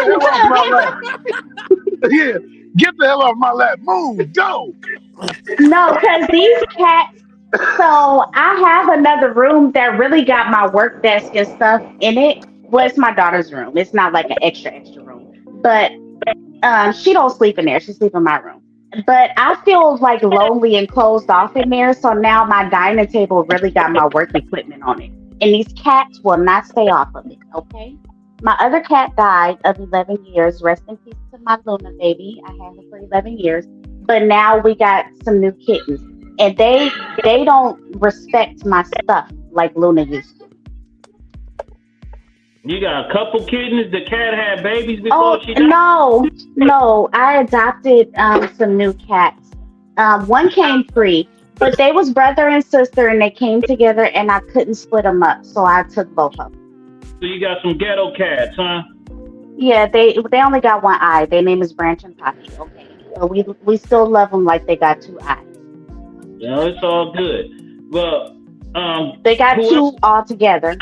hell off my lap. Yeah, get the hell off my lap. Move, go. No, because these cats. So I have another room that really got my work desk and stuff in it. Well, it's my daughter's room. It's not like an extra room, but she don't sleep in there. She sleeps in my room. But I feel like lonely and closed off in there. So now my dining table really got my work equipment on it. And these cats will not stay off of it, okay? My other cat died of 11 years. Rest in peace to my Luna baby. I had her for 11 years. But now we got some new kittens. And they don't respect my stuff like Luna used to. You got a couple kittens? The cat had babies before she died? No. I adopted some new cats. One came free, but they was brother and sister, and they came together, and I couldn't split them up, so I took both of them. So you got some ghetto cats, huh? Yeah, they only got one eye. Their name is Branch and Poppy. Okay, so we still love them like they got two eyes. No, it's all good. Well, they got two all together.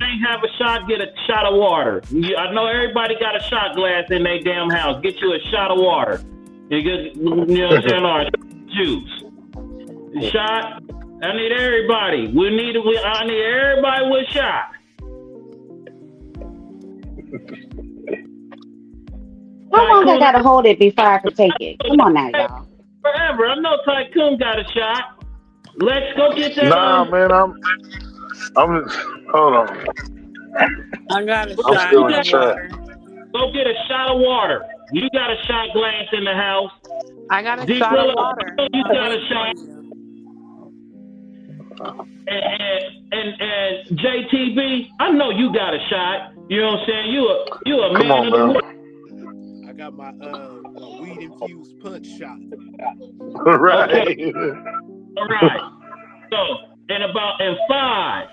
Ain't have a shot, get a shot of water. I know everybody got a shot glass in their damn house. Get you a shot of water. You know what I'm saying? Or juice. Shot. I need everybody. I need everybody with a shot. How long I gotta hold it before I can take it? Come on now, y'all. Forever. I know Tycoon got a shot. Let's go get that. Nah, man, I'm hold on. I got a I'm shot still in of the water. Go get a shot of water. You got a shot glass in the house. I got a shot of water. You got a shot. And JTB, I know you got a shot. You know what I'm saying? You a Come man on, of the man. I got my weed infused punch shot. Right. Okay. All right. So in 5,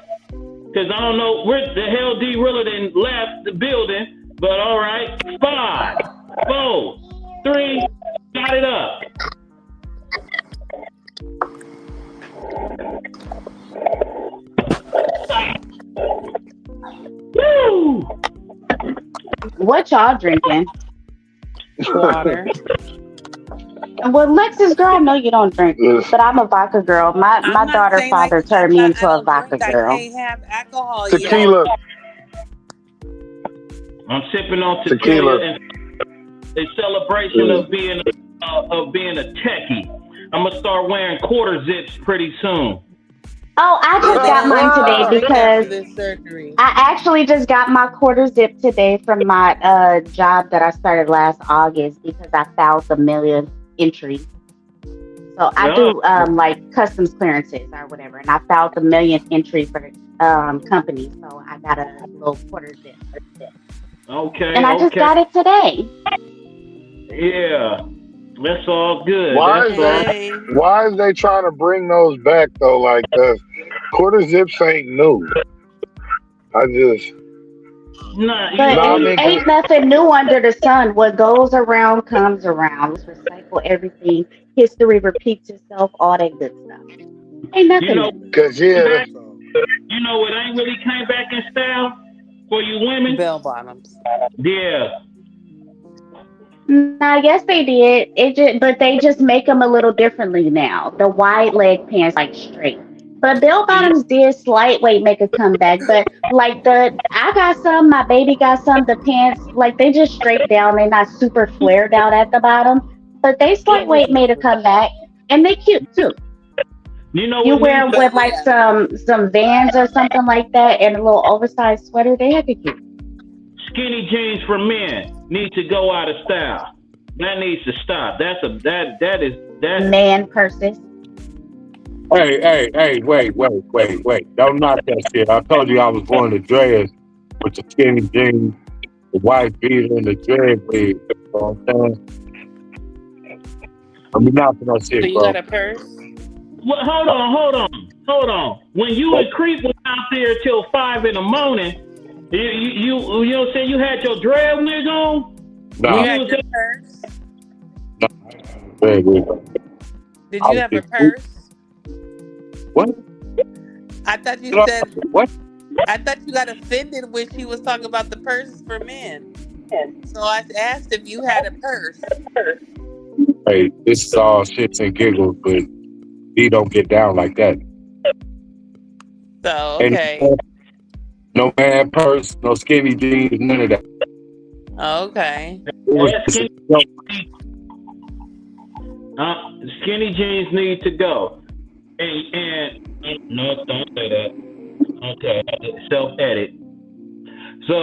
because I don't know where the hell D Rilla done left the building, but all right, 5, 4, 3, got it up. Woo! What y'all drinking? Water. Well, Lexus, girl, I know you don't drink, but I'm a vodka girl. My daughter's father turned me into a vodka girl. I can't have alcohol Tequila. yet. I'm sipping on tequila in celebration of being a techie. I'm gonna start wearing quarter zips pretty soon. Oh, I just got mine today because this surgery. I actually just got my quarter zip today from my job that I started last August because I filed the millionth entry. So I do like customs clearances or whatever, and I filed the millionth entry for the company. So I got a little quarter zip. Okay. And I just got it today. Yeah. That's all good. Why is they trying to bring those back though? Like Quarter zips ain't new. I just, Nah, you But know nah, I what? mean, ain't nothing new under the sun. What goes around comes around. Let's recycle everything. History repeats itself. All that good stuff. Ain't You nothing know, new. cause came yeah, back. You know what ain't really came back in style for you women? Bell bottoms. Yeah. Nah, yes they did. But they just make them a little differently now. The wide leg pants like straight. But bell See, bottoms did slight weight make a comeback. But like I got some, my baby got some. The pants like they just straight down. They're not super flared out at the bottom. But they slight weight made a comeback, and they cute too. you know You what wear needs 'em to But with like yeah, some Vans or something like that, and a little oversized sweater. They have to cute. skinny jeans for men need to go out of style. That needs to stop. That. Man purses. Hey, wait. Don't knock that shit. I told you I was going to dress with the skinny jeans, the white beater, and the dread wig. You know what I'm saying? I'm knocking that so shit, you bro. got a purse? Well, hold on. When you and Creep was out there till 5 in the morning, you know what I'm saying? You had your dread wig on You when Nah, you had was your at, purse? dread wig. Did I you was have a just purse? what? I thought you said. What? I thought you got offended when she was talking about the purses for men. So I asked if you had a purse. Hey, this is all shits and giggles, but he don't get down like that. So And okay, no man purse, no skinny jeans, none of that. okay. It was that just a skinny, joke. skinny jeans need to go. And no, don't say that. Okay, self edit. So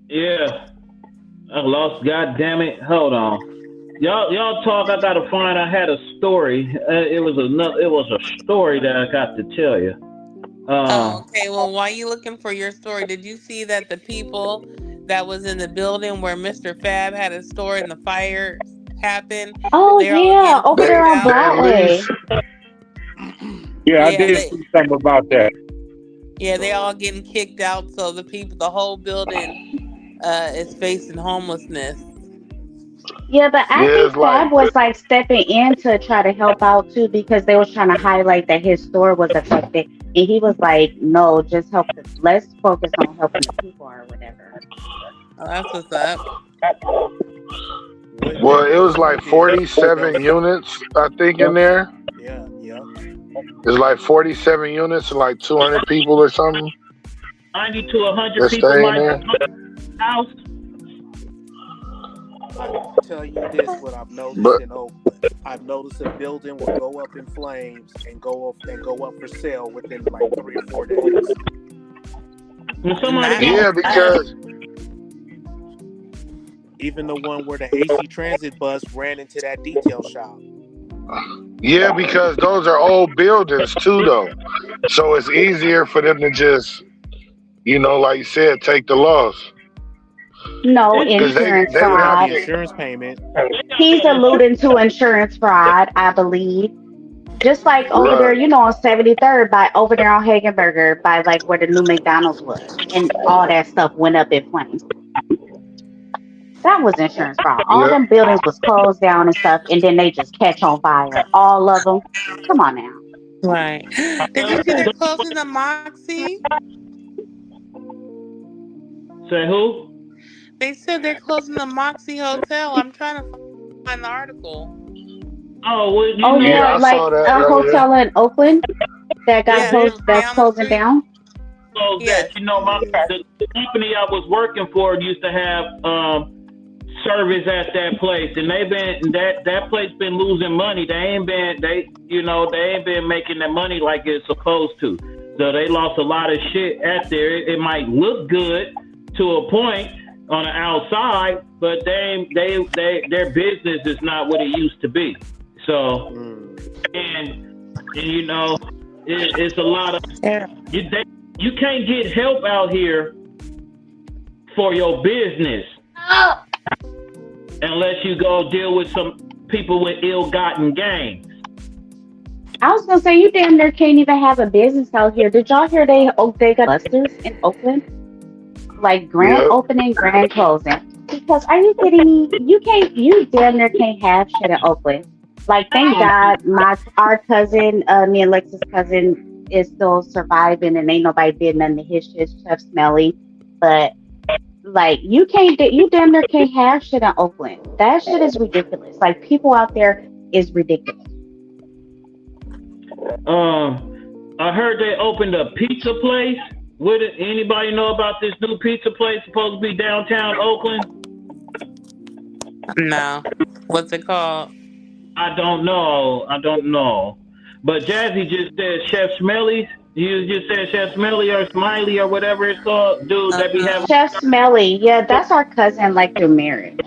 yeah, I lost. God damn it! Hold on. Y'all talk. I gotta find. I had a story. It was another. It was a story that I got to tell you. Oh, Um, okay. Well, while you looking for your story, did you see that the people that was in the building where Mr. Fab had a store and the fire happened, Oh they're all yeah, getting over there kicked on out? they Broadway. lease. Yeah, I Yeah, did see something about that. they all getting kicked out. So the people, the whole building, is facing homelessness. Yeah, but I Yeah, think it's like, Fab was like stepping in to try to help out too because they was trying to highlight that his store was affected, and he was like, "No, just help. Let's focus on helping the people or whatever." Oh, that's what's up. What well, it was like what did 47 units, I think, in there. yeah. It's like 47 units and like 200 people or something 90 to 100 that people stay in might be there. in the house. I can tell you this what I've noticed But in Oakland. I've noticed a building will go up in flames and go up for sale within like 3 or 4 days. When somebody Not go, yeah, Oakland. because Even the one where the AC Transit bus ran into that detail shop. those are old buildings too, though. So it's easier for them to just, like you said, take the loss No it's because they insurance they would Yeah, have the fraud. to. insurance payment. they got He's that alluding to insurance fraud, I believe. Just like over there, Right. on 73rd, by over there on Hagenberger, by like where the new McDonald's was, and all that stuff went up in flames. That was insurance fraud. All Yeah. them buildings was closed down and stuff, and then they just catch on fire. All of them. Come on now. Right. Did you see they're closing the Moxie? say who? They said they're closing the Moxie Hotel. I'm trying to find the article. Oh, well, Oh Yeah, yeah, I like saw that a earlier. hotel in Oakland that got Yeah, closed. That's down the closing street. down. So that Yes. the company I was working for used to have service at that place, and they've been that place been losing money. They ain't been making the money like it's supposed to. So they lost a lot of shit at there. It might look good to a point on the outside, but their business is not what it used to be. So it's a lot of Yeah. you can't get help out here for your business unless you go deal with some people with ill-gotten gains. I was gonna say you damn near can't even have a business out here. Did y'all hear they got busters in Oakland? Like grand Yep. opening, grand closing. Because are you kidding me? You damn near can't have shit in Oakland. Like thank God our cousin, me and Lex's cousin is still surviving and ain't nobody did nothing to his shit, Chef Smelly. But like you damn near can't have shit in Oakland. That shit is ridiculous. Like people out there is ridiculous. I heard they opened a pizza place. Would anybody know about this new pizza place supposed to be downtown Oakland? No. What's it called? I don't know. But Jazzy just said Chef Smelly's. You just said Chef Smelly or Smiley or whatever it's called. Dude, that be having. Chef Smelly, yeah, that's our cousin like through marriage.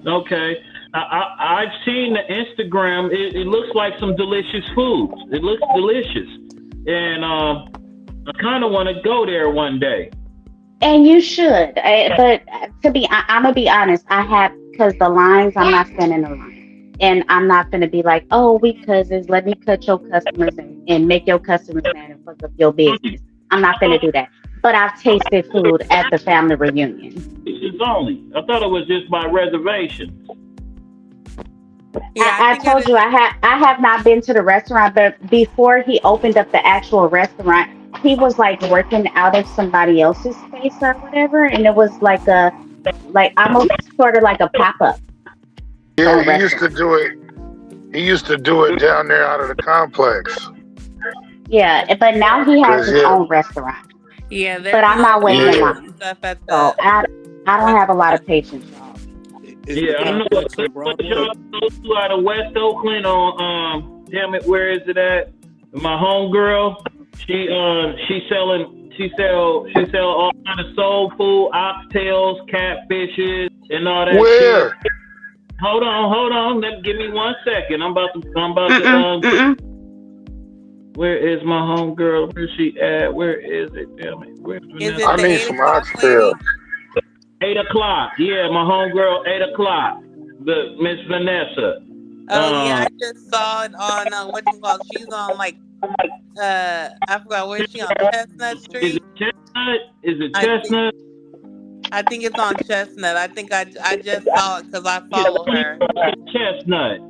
Okay. I've seen the Instagram. It looks like some delicious foods. It looks delicious. And I kind of want to go there one day. And you should. But I'm going to be honest. Because the lines, I'm not standing in line. And I'm not going to be like, oh, we cousins, let me cut your customers and make your customers mad and fuck up your business. I'm not going to do that. But I've tasted food at the family reunion. It's only. I thought it was just by reservation. Yeah, I told you I have not been to the restaurant, but before he opened up the actual restaurant, he was like working out of somebody else's space or whatever, and it was like almost sort of like a pop up. Yeah, he used to do it. He used to do it down there out of the complex. Yeah, but now he has his own restaurant. Yeah, but I'm not waiting in line. So I don't have a lot of patience, y'all. Yeah, I know what y'all go to out of West Oakland on damn it, where is it at? My homegirl, she sell all kind of soul food, oxtails, catfishes, and all that Where? shit. Hold on. Give me 1 second. I'm about to where is my homegirl? Where's she at? Where is it? Damn it. I need some oxtails. 8:00. Yeah, my homegirl, 8:00. The Miss Vanessa. Oh yeah, I just saw it on what you call. She's on like I forgot where is she on Chestnut Street. Is it Chestnut? I think it's on Chestnut. I think I just saw it because I follow her. Chestnut.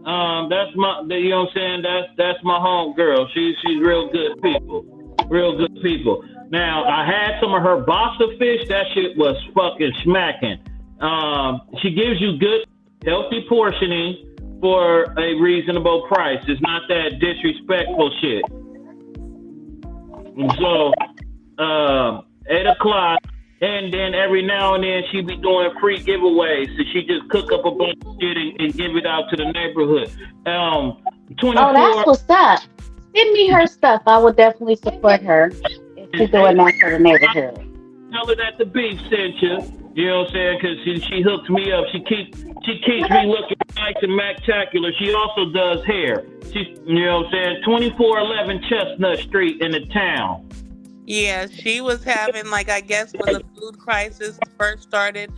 That's my. You know what I'm saying? That's my homegirl. She's real good people. Real good people. Now, I had some of her Bassa fish. That shit was fucking smacking. She gives you good, healthy portioning for a reasonable price. It's not that disrespectful shit. And so, 8:00, and then every now and then she be doing free giveaways. So she just cook up a bunch of shit and give it out to the neighborhood. 24. Oh, that's what's up. Send me her stuff. I will definitely support her. She's doing that for the neighborhood. Tell her that the beef sent you. You know what I'm saying? Because she hooks me up. She keeps me looking nice and spectacular. She also does hair. She's, you know what I'm saying? 2411 Chestnut Street in the town. Yeah, she was having I guess when the food crisis first started,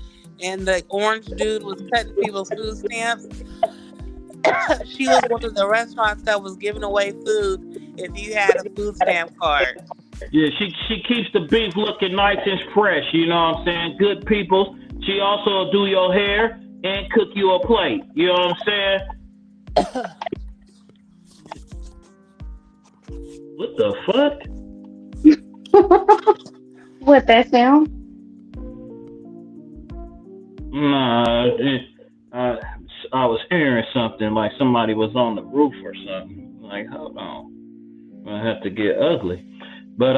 and the orange dude was cutting people's food stamps. She was one of the restaurants that was giving away food if you had a food stamp card. Yeah, she keeps the beef looking nice and fresh, you know what I'm saying? Good people. She also do your hair and cook you a plate. You know what I'm saying? What the fuck? What that sound? Nah, I was hearing something like somebody was on the roof or something. Like, hold on. I have to get ugly. But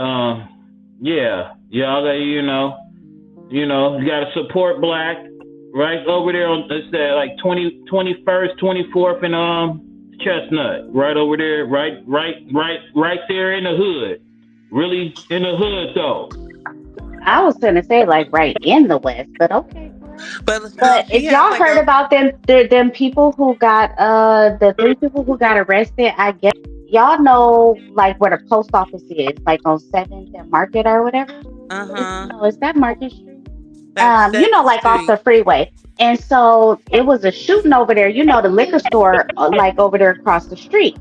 yeah, y'all got you gotta support black right over there on it's that like 21st, 24th and Chestnut. Right over there, right there in the hood. Really in the hood though. I was gonna say right in the West, but okay. But if y'all heard about them people who got the 3 people who got arrested, I guess y'all know where the post office is, on 7th and Market or whatever. Is that Market Street? Off the freeway. And so it was a shooting over there. The liquor store over there across the street.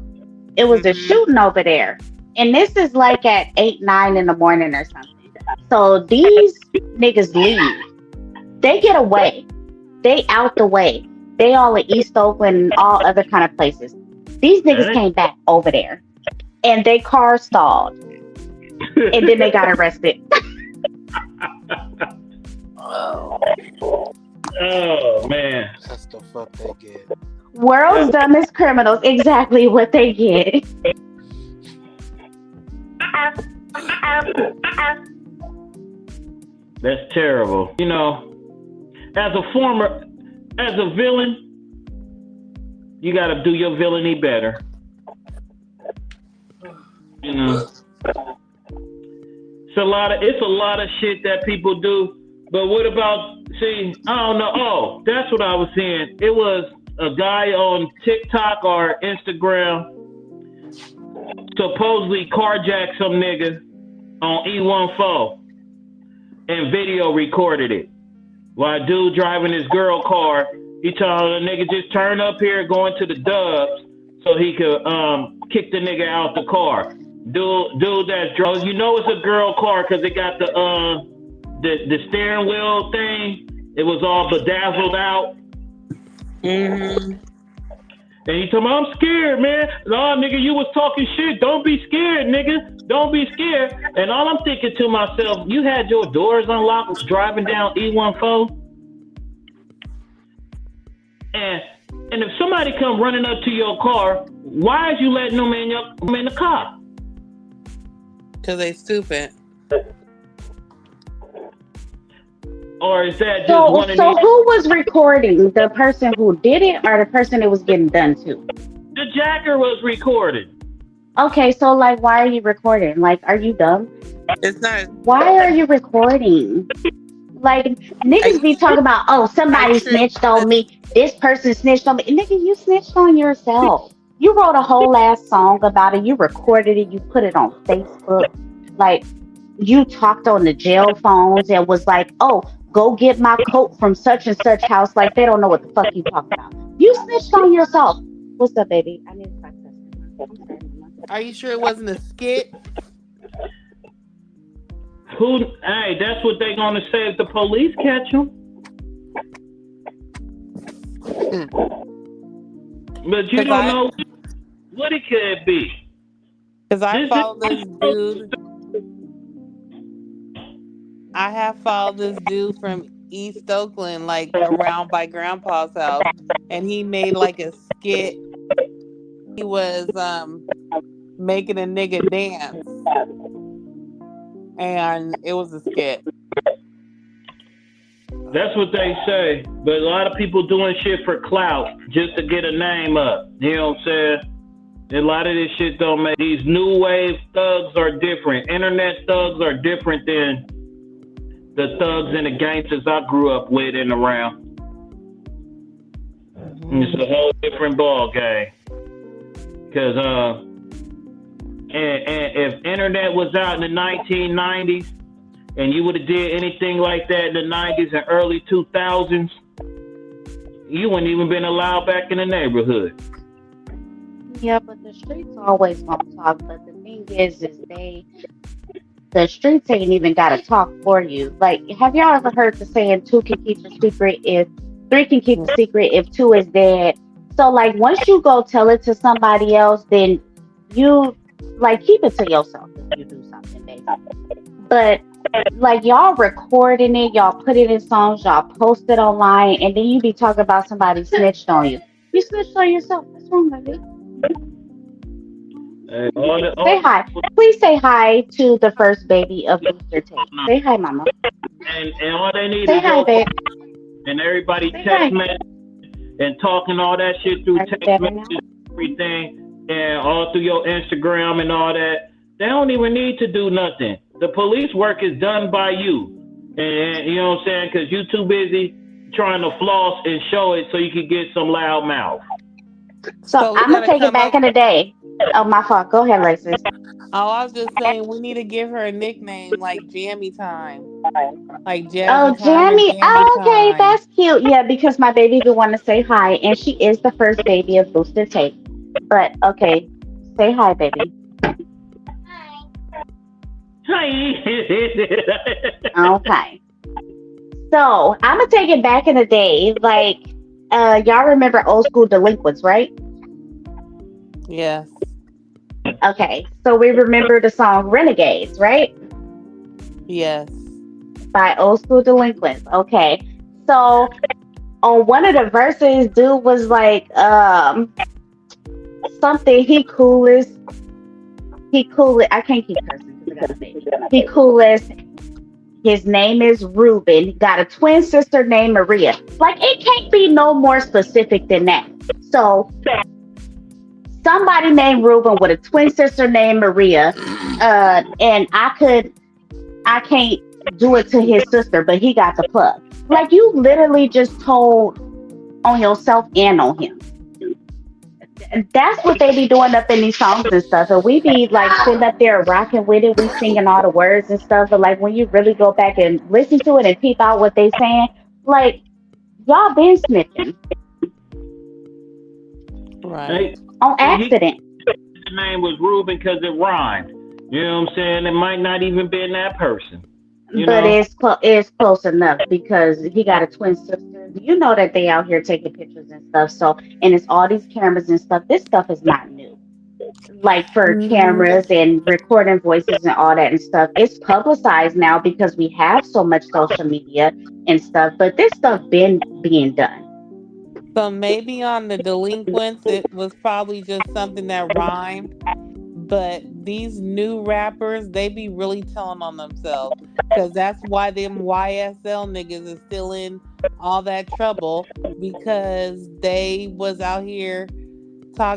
It was a Mm-hmm. shooting over there. And this is like at 8, 9 in the morning or something. So these niggas leave. They get away. They out the way. They all in East Oakland and all other kind of places. These niggas came back over there. And they car stalled. And then they got arrested. Oh man. That's the fuck they get. World's dumbest criminals. Exactly what they get. That's terrible. You know, as a villain, you gotta do your villainy better. You know. It's a lot of shit that people do. But what about, see, I don't know. Oh, that's what I was saying. It was a guy on TikTok or Instagram supposedly carjacked some nigga on E14 and video recorded it. While a dude driving his girl car, he told the nigga just turn up here going to the Dubs so he could kick the nigga out the car. Dude that's drunk. You know it's a girl car because it got the steering wheel thing. It was all bedazzled out. Mm-hmm. And he told me, I'm scared, man. Nah, nigga, you was talking shit. Don't be scared, nigga. Don't be scared. And all I'm thinking to myself, you had your doors unlocked driving down E14? And if somebody come running up to your car, why is you letting them in the car? Because they stupid. Or is that just So one of these? who was recording? The person who did it or the person it was getting done to? The jacker was recorded. Okay, so like, why are you recording? Like, are you dumb? It's not. Why are you recording? Like, niggas be talking about, oh, somebody snitched on me. This person snitched on me. Nigga, you snitched on yourself. You wrote a whole ass song about it. You recorded it. You put it on Facebook. Like, you talked on the jail phones and was like, oh, go get my coat from such and such house. Like, they don't know what the fuck you talking about. You snitched on yourself. What's up, baby? I need to talk to you. Are you sure it wasn't a skit? Hey, that's what they gonna say if the police catch them. But you don't know what it could be. Because I followed this dude. I have followed this dude from East Oakland, like around by Grandpa's house, and he made like a skit. He was making a nigga dance, and it was a skit. That's what they say. But a lot of people doing shit for clout just to get a name up. You know what I'm saying? A lot of this shit don't make. These new wave thugs are different. Internet thugs are different than the thugs and the gangsters I grew up with and around. It's a whole different ball game. Cause and if internet was out in the 1990s and you would have did anything like that in the 90s and early 2000s, you wouldn't even been allowed back in the neighborhood. Yeah, but the streets always want to talk. But the thing is the streets ain't even got to talk for you. Like, have y'all ever heard the saying, two can keep a secret if, three can keep a secret if two is dead? So, like, once you go tell it to somebody else, then you, like, keep it to yourself if you do something, basically. But, like, y'all recording it, y'all put it in songs, y'all post it online, and then you be talking about somebody snitched on you. You snitched on yourself. What's wrong with it? Say hi. Please say hi to the first baby of Booster Tate. Say hi, Mama. And all they need say is hi, babe. And everybody text message and talking all that shit through text messages, everything, and all through your Instagram and all that. They don't even need to do nothing. The police work is done by you. And you know what I'm saying? Because you too busy trying to floss and show it so you can get some loud mouth. So I'm going to take it back in the day. Oh, my fault. Go ahead, Lexus. Oh, I was just saying we need to give her a nickname like Jammy Time. Like Jazzy Oh, Jammy. Oh, okay, that's cute. Yeah, because my baby would want to say hi, and she is the first baby of Booster Tate. But, okay, Say hi, baby. Hi. Okay. So I'm gonna take it back in the day. Like, y'all remember old school delinquents, right? Yes. Okay. So we remember the song Renegades, right? Yes. By old school delinquents. Okay. So on one of the verses, dude was like, something he coolest. I can't keep cursing because I got a baby. He coolest. His name is Ruben. He got a twin sister named Maria. Like, it can't be no more specific than that. So somebody named Ruben with a twin sister named Maria, and I can't do it to his sister, but he got the plug. Like, you literally just told on yourself and on him. That's what they be doing up in these songs and stuff. And we be like sitting up there rocking with it. We singing all the words and stuff. But like when you really go back and listen to it and peep out what they saying, like y'all been snitching Right. Hey, on he accident. the name was Ruben because it rhymed. You know what I'm saying? It might not even been that person. You But know? it's close enough because he got a twin sister. You know that they out here taking pictures and stuff. So and it's all these cameras and stuff. This stuff is not new. Like for Hmm. cameras and recording voices and all that and stuff. It's publicized now because we have so much social media and stuff. But this stuff been being done. So maybe on the delinquents, it was probably just something that rhymed. But these new rappers, they be really telling on themselves. Because that's why them YSL niggas is still in all that trouble. Because they was out here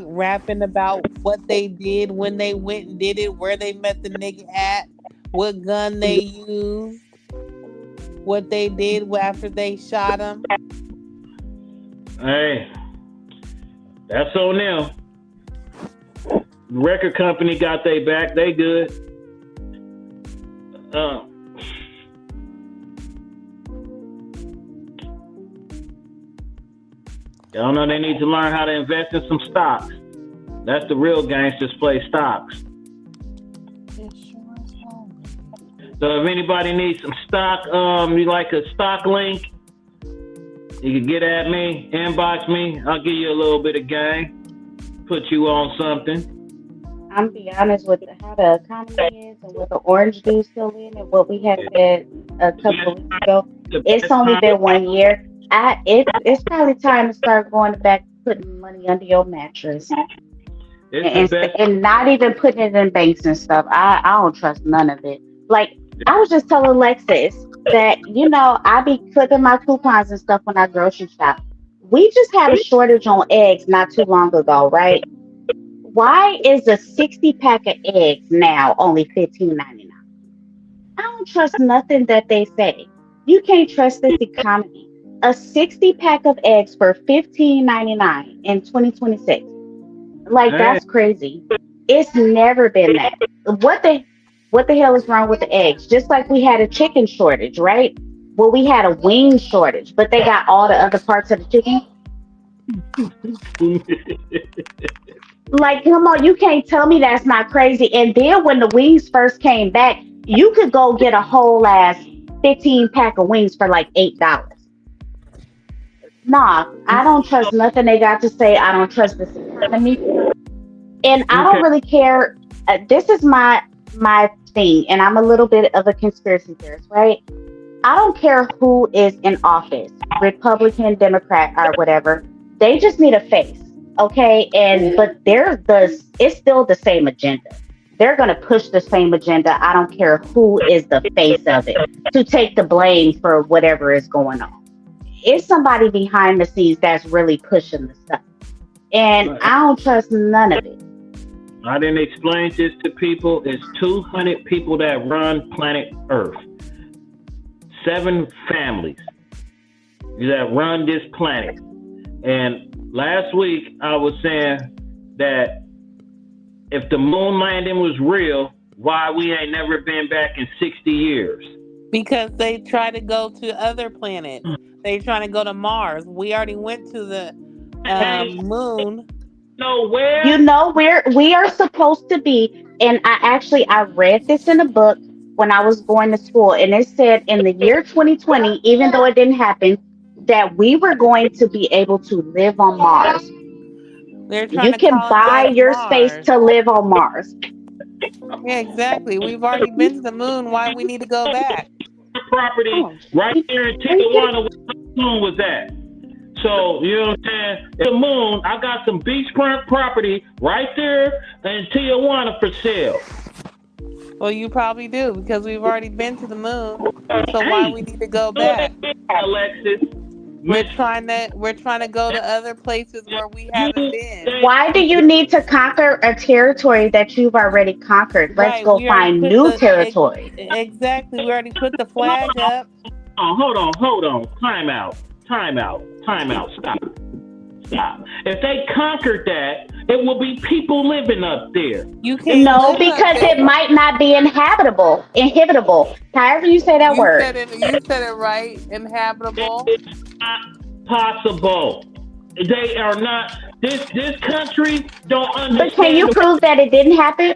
rapping about what they did, when they went and did it, where they met the nigga at, what gun they used, what they did after they shot him. Hey, that's on them. Record company got they back. They good. Uh, y'all know they need to learn how to invest in some stocks. That's the real gangsters play stocks. So if anybody needs some stock, you like a stock link, you can get at me, inbox me. I'll give you a little bit of game, put you on something. I'm be honest with how the economy is and what the orange juice still in and what we had said a couple of weeks ago. The It's best only time, been 1 year. It's probably time to start going back putting money under your mattress it's the best. and not even putting it in banks and stuff. I don't trust none of it. Like I was just telling Alexis that I be clipping my coupons and stuff when I grocery shop. We just had a shortage on eggs not too long ago, right? Why is a 60 pack of eggs now only 15.99? I don't trust nothing that they say. You can't trust this economy. A 60 pack of eggs for 15.99 in 2026. Like Hey, that's crazy. It's never been that. What the what the hell is wrong with the eggs? Just like we had a chicken shortage, right? Well, we had a wing shortage, but they got all the other parts of the chicken. Like, come on, you can't tell me that's not crazy. And then when the wings first came back, you could go get a whole ass 15 pack of wings for like $8. Nah, I don't trust nothing they got to say. I don't trust this economy. And I don't okay. really care. This is my thing, and I'm a little bit of a conspiracy theorist, right? I don't care who is in office, Republican, Democrat, or whatever. They just need a face, okay? And but it's still the same agenda. They're gonna push the same agenda. I don't care who is the face of it to take the blame for whatever is going on. It's somebody behind the scenes that's really pushing the stuff, and I don't trust none of it. I didn't explain this to people. It's 200 people that run planet Earth. 7 families that run this planet. And last week I was saying that if the moon landing was real, why we ain't never been back in 60 years? Because they try to go to other planets. They trying to go to Mars. We already went to the Hey, moon. Nowhere. You know where we are supposed to be, and I read this in a book when I was going to school, and it said in the year 2020, even though it didn't happen, that we were going to be able to live on Mars. They're trying You to can buy colonize your space Mars. to live on Mars. Yeah, exactly. We've already been to the moon. Why we need to go back? Property Oh, right here in are you kidding? Tijuana where the moon was at. So, you know what I'm saying? The moon, I got some beachfront property right there in Tijuana for sale. Well, you probably do because we've already been to the moon. So why Hey, we need to go do it back? again, Alexis. We're Miss, trying to go to other places where we you haven't been. Why do you need to conquer a territory that you've already conquered? Let's Right, go we already find put new territory. exactly. We already put the flag up. oh, hold on. Time out. Stop. If they conquered that, it will be people living up there. You can't No, live up because it there. might not be inhabitable. However you say that You word. said it. You said it right. Inhabitable. It's not possible. They are not. This country don't But can you understand the. prove that it didn't happen?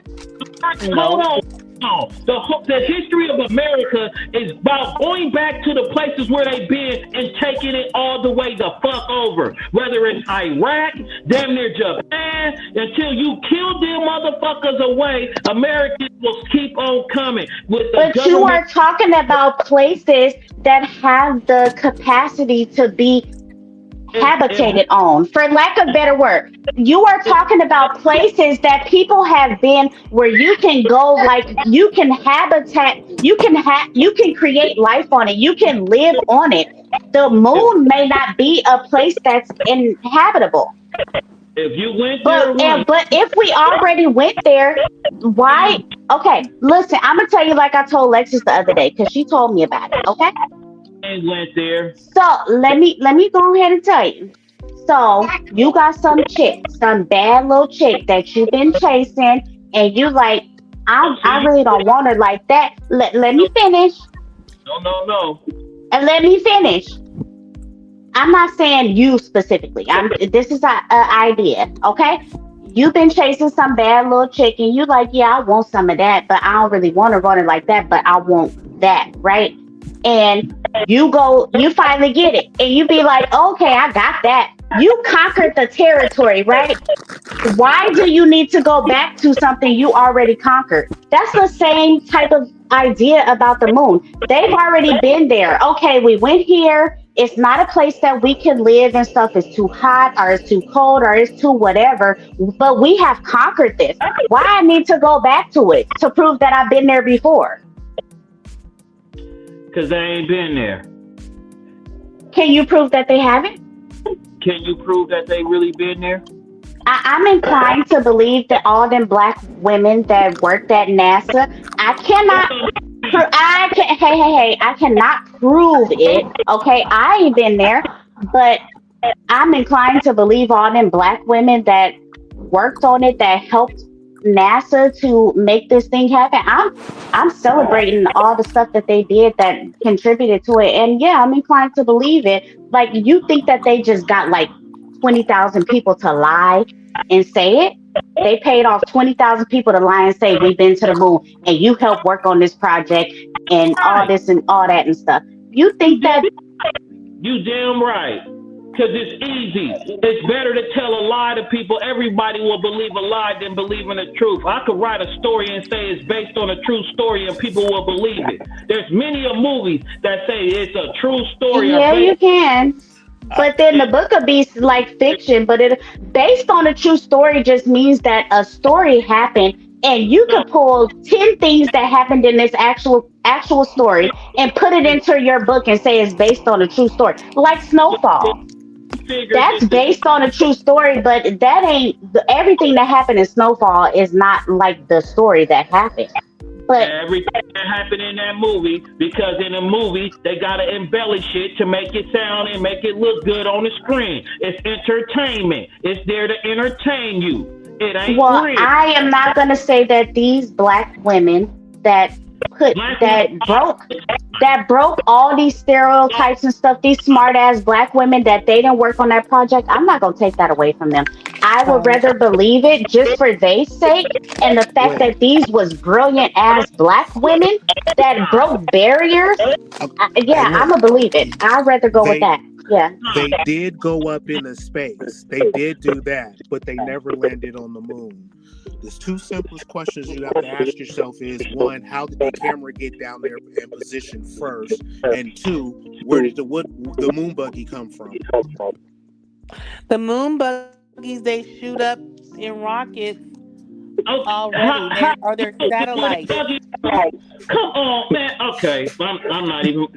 Hold No. on. No. The history of America is about going back to the places where they've been and taking it all the way the fuck over. Whether it's Iraq, damn near Japan, until you kill them motherfuckers away, Americans will keep on coming with the But you government. are talking about places that have the capacity to be If habitated on, for lack of better word. You are talking about places that people have been where you can go, like you can habitat, you can create life on it, you can live on it. The if, moon may not be a place that's inhabitable. if you went there once, But if we already went there, why? Okay, listen, I'm gonna tell you like I told Lexus the other day because she told me about it. Okay, and went there. so let me go ahead and tell you. So you got some chick, some bad little chick that you've been chasing, and you like, Oh, I see, really don't want her like that. Let me finish, no. and let me finish. I'm not saying you specifically. This is a idea, okay? You've been chasing some bad little chick, and you like, yeah, I want some of that, but I don't really want to run it like that, but I want that, right? And you finally get it, and you be like, okay, I got that. You conquered the territory, right? Why do you need to go back to something you already conquered? That's the same type of idea about the moon. They've already been there. Okay, we went here. It's not a place that we can live and stuff. It's too hot or it's too cold or it's too whatever. But we have conquered this. Why I need to go back to it to prove that I've been there before? Because they ain't been there. Can you prove that they haven't? Can you prove that they really been there? I'm inclined to believe that all them black women that worked at NASA, I cannot, hey, I cannot prove it. Okay, I ain't been there, but I'm inclined to believe all them black women that worked on it, that helped NASA to make this thing happen. I'm celebrating all the stuff that they did that contributed to it, and yeah, I'm inclined to believe it. Like you think that they just got like 20,000 people to lie and say it? They paid off 20,000 people to lie and say we've been to the moon and you helped work on this project and all Right. this and all that and stuff. You think that? You damn right. Because it's easy. It's better to tell a lie to people. Everybody will believe a lie than believe in the truth. I could write a story and say it's based on a true story and people will believe it. There's many a movies that say it's a true story. Yeah, you can. But then the book could be like fiction, but it based on a true story just means that a story happened and you could pull 10 things that happened in this actual story and put it into your book and say it's based on a true story. Like Snowfall. That's based on a true story, but that ain't everything that happened in Snowfall is not like the story that happened. But everything that happened in that movie, because in a movie they gotta embellish it to make it sound and make it look good on the screen. It's entertainment. It's there to entertain you. It ain't well, real. I am not going to say that these black women that put Black that broke all these stereotypes and stuff. These smart ass black women that they didn't work on that project. I'm not gonna take that away from them. I would Right. rather believe it just for their sake, and the fact Well, that these was brilliant ass black women that broke barriers. hey, Yeah, I'm look, gonna believe it. I'd rather go with they that. Yeah. they did go up into space. They did do that, but they never landed on the moon. The two simplest questions you have to ask yourself is one, how did the camera get down there and position first? And two, where did the moon buggy come from? The moon buggies they shoot up in rockets Okay, already. They're satellites. come on, man. Okay, I'm not even.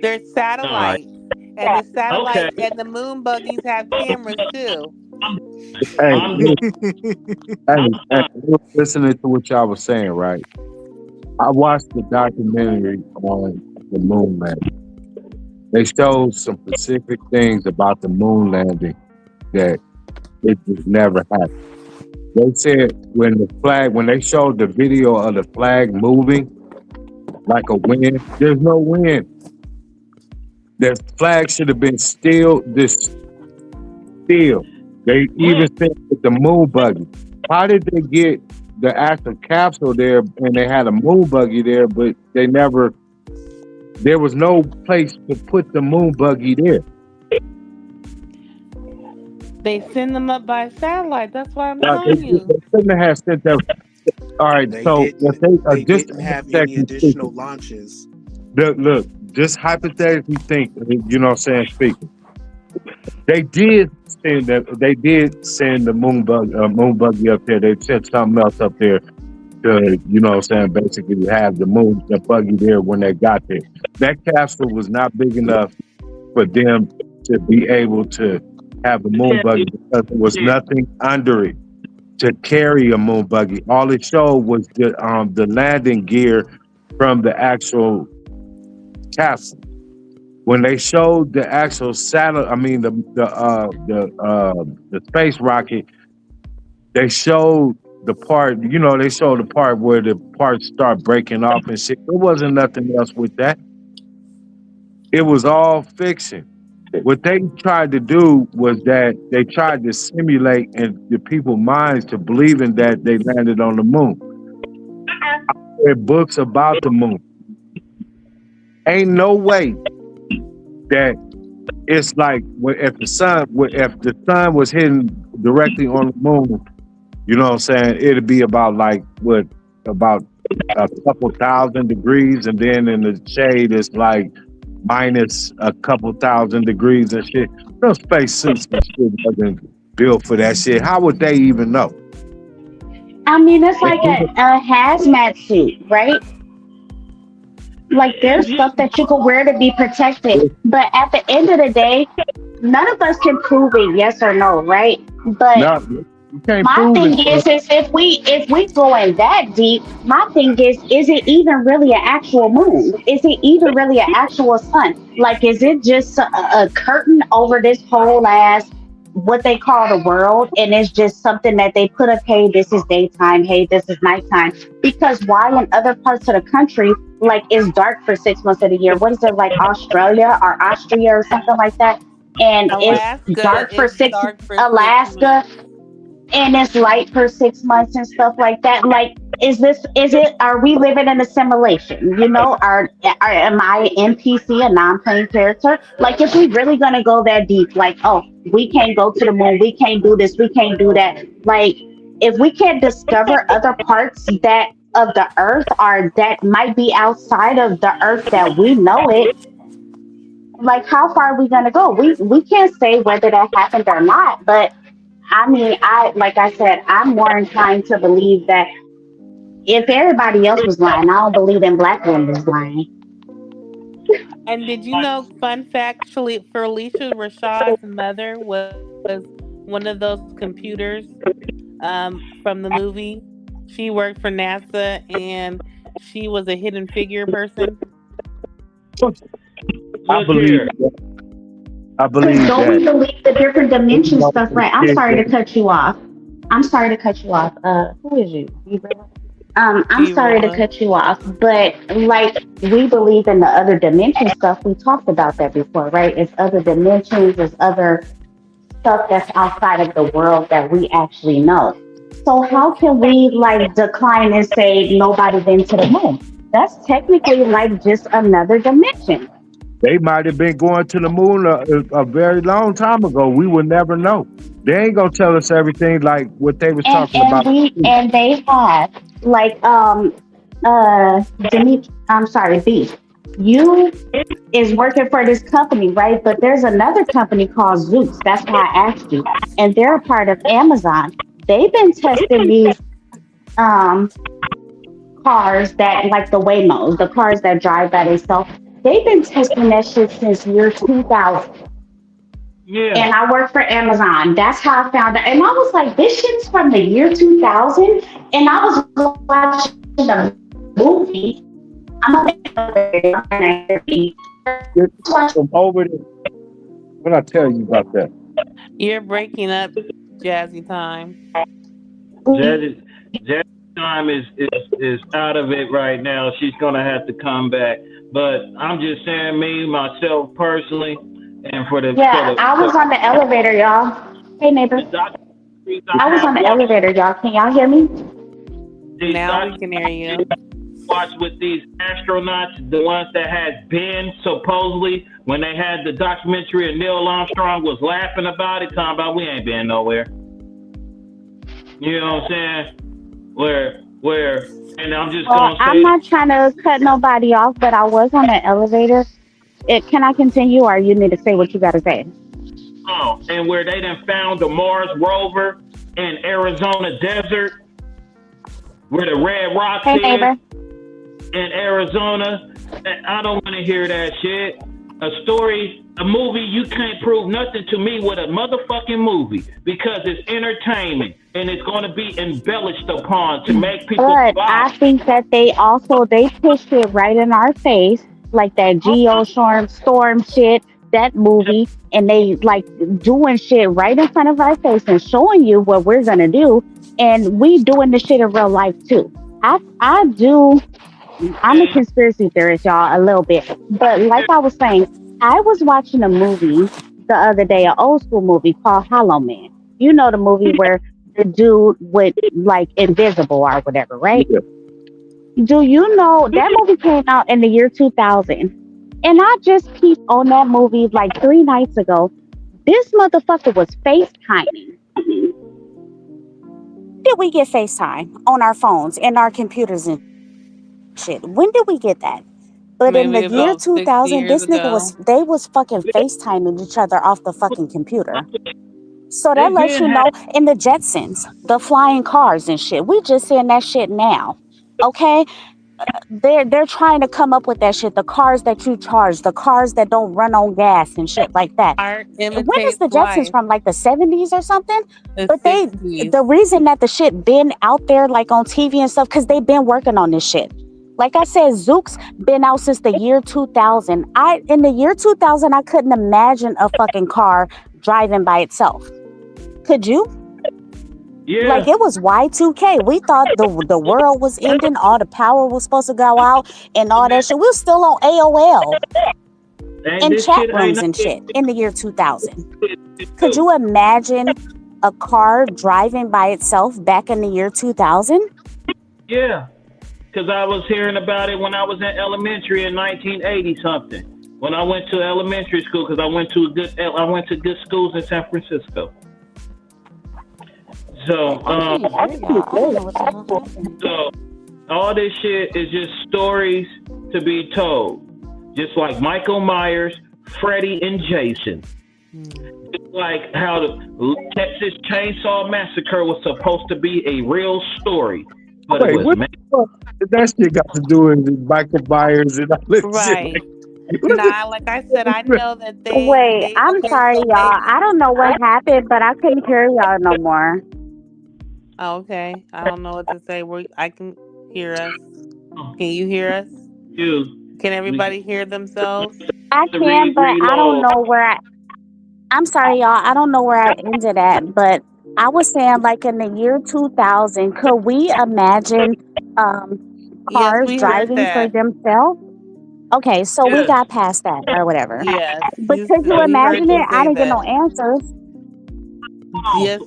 They're All right. satellites. And the Okay. satellites and the moon buggies have cameras too. Hey, I'm look, I'm hey, look, listening to what y'all was saying, right? I watched the documentary on the moon landing. They showed some specific things about the moon landing that it just never happened. They said when they showed the video of the flag moving like a wind, there's no wind. The flag should have been this still. They even wait. said with the moon buggy. How did they get the actual capsule there and they had a moon buggy there, but there was no place to put the moon buggy there. They send them up by satellite. That's what I'm Now, telling you. they couldn't have sent that. All right, They so if didn't. they They just didn't have any hypothetically additional speaking, launches. look, just hypothetically think, you know what I'm saying, speaking. They did send the moon buggy up there. They sent something else up there to, you know what I'm saying, basically have the buggy there when they got there. That capsule was not big enough for them to be able to have a moon buggy because there was nothing under it to carry a moon buggy. All it showed was the landing gear from the actual capsule. When they showed the actual satellite, I mean the space rocket, they showed they showed the part where the parts start breaking off and shit. There wasn't nothing else with that. It was all fiction. What they tried to do was that they tried to simulate in the people's minds to believing that they landed on the moon. There are books about the moon. Ain't no way that it's like if the sun was hitting directly on the moon, you know what I'm saying? It'd be about a couple thousand degrees, and then in the shade it's like minus a couple thousand degrees and shit. No spacesuits and shit wasn't built for that shit. How would they even know? I mean, it's like a hazmat suit, right? Like there's stuff that you can wear to be protected, but at the end of the day, none of us can prove it, yes or no, right? But No, you can't my prove thing it. is if we going that deep, my thing is it even really an actual moon? Is it even really an actual sun? Like, is it just a curtain over this whole ass what they call the world, and it's just something that they put up? Hey, this is daytime. Hey, this is nighttime. Because why in other parts of the country, like it's dark for 6 months of the year? What is it like Australia or Austria or something like that? And it's Alaska dark for is six. dark for 6 months. Alaska and it's light for 6 months and stuff like that. Like, are we living in a simulation? Am I an NPC, a non-playing character? Like, if we really gonna go that deep, like, oh, we can't go to the moon, we can't do this, we can't do that. Like, if we can't discover other parts that of the earth or that might be outside of the earth that we know it, like how far are we gonna go? We can't say whether that happened or not, but I mean, like I said, I'm more inclined to believe that if everybody else was lying, I don't believe them black women was lying. And did you know, fun fact, actually, for Alicia Rashad's mother was one of those computers from the movie. She worked for NASA and she was a hidden figure person. I look believe here. I Because believe don't we that. believe the different dimension stuff? Right. I'm Shit sorry to that- cut you off. I'm sorry to cut you off. Who is you? You brother? I'm sorry to T-Roy. cut you off, but like we believe in the other dimension stuff. We talked about that before, right? It's other dimensions, it's other stuff that's outside of the world that we actually know. So how can we like decline and say nobody been to the moon? That's technically like just another dimension. They might have been going to the moon a very long time ago. We will never know. They ain't gonna tell us everything like what they was And talking about. and they have like Demi, I'm sorry, Beef. You is working for this company, right? But there's another company called Zooks. That's why I asked you. And they're a part of Amazon. They've been testing these um cars that like the Waymos, the cars that drive by themselves. They've been testing that shit since year 2000. Yeah. And I work for Amazon. That's how I found out. And I was like, this shit's from the year 2000. And I was watching a movie. I'm on the elevator. From over there. What I tell you about that? You're breaking up, Jazzy Time. Jazzy, Jazzy time is out of it right now. She's gonna have to come back. But I'm just saying, me myself personally, and for the Yeah, I was on the elevator, y'all. Hey, neighbor. I was on the elevator, y'all. Can y'all hear me? Now we can hear you. Watch with these astronauts, the ones that had been supposedly when they had the documentary and Neil Armstrong was laughing about it, talking about we ain't been nowhere. You know what I'm saying? Where, and I'm just Well, gonna say, I'm not trying to cut nobody off, but I was on the elevator. Can I continue, or you need to say what you got to say? oh, and where they done found the Mars rover in Arizona desert, where the red rocks Hey, is neighbor. in Arizona. I don't want to hear that shit. A story, a movie, you can't prove nothing to me with a motherfucking movie because it's entertainment and it's going to be embellished upon to make people But buy. I think that they pushed it right in our face, like that Storm shit, that movie, and they like doing shit right in front of our face and showing you what we're gonna do, and we doing the shit in real life too. I do. I'm a conspiracy theorist, y'all, a little bit. But like I was saying, I was watching a movie the other day, an old school movie called Hollow Man. You know the movie where the dude with like invisible or whatever, right? Yeah. Do you know that movie came out in the year 2000? And I just peeped on that movie like 3 nights ago. This motherfucker was FaceTiming. Did we get FaceTime on our phones and our computers and shit? When did we get that? But in Maybe the year about 60 2000, years this nigga ago. they was fucking FaceTiming each other off the fucking computer. So They that lets did you have, know in the Jetsons, the flying cars and shit. We just seeing that shit now. Okay? They're trying to come up with that shit. The cars that you charge, the cars that don't run on gas and shit like that. Art When is imitates the Jetsons life. from? Like the 70s or something? The But the 60s. reason that the shit been out there like on TV and stuff, because they've been working on this shit. Like I said, Zook's been out since the year 2000. In the year 2000, I couldn't imagine a fucking car driving by itself. Could you? Like yeah. it was Y2K. We thought the world was ending, all the power was supposed to go out, and all that shit. We were still on AOL And and this chat shit ain't rooms and shit in the year 2000. Could nothing. you imagine a car driving by itself back in the year 2000? Yeah. Because I was hearing about it when I was in elementary in 1980 something. When I went to elementary school, because I went to good schools in San Francisco. So, I can't hear y'all. I don't know what the hell happened. so all this shit is just stories to be told. Just like Michael Myers, Freddy, and Jason. Just like how the Texas Chainsaw Massacre was supposed to be a real story. But Wait, it was what the fuck did that shit got to do with Michael Myers and all this shit? Right. Nah, like I said, I know that Wait, I'm okay, sorry, so y'all. I don't know what happened, but I couldn't hear y'all no more. okay. I don't know what to say. I can hear us. Can you hear us? you. Can everybody hear themselves? I To can, but I don't reload. know where I'm sorry, y'all. I don't know where I ended at, but I was saying, like in the year 2000, could we imagine um, Yes, cars we heard driving for that. themselves? Okay, so we Yes. got past that or whatever. Yes, But could you we heard imagine you it? I say didn't get that. no answers. Yes.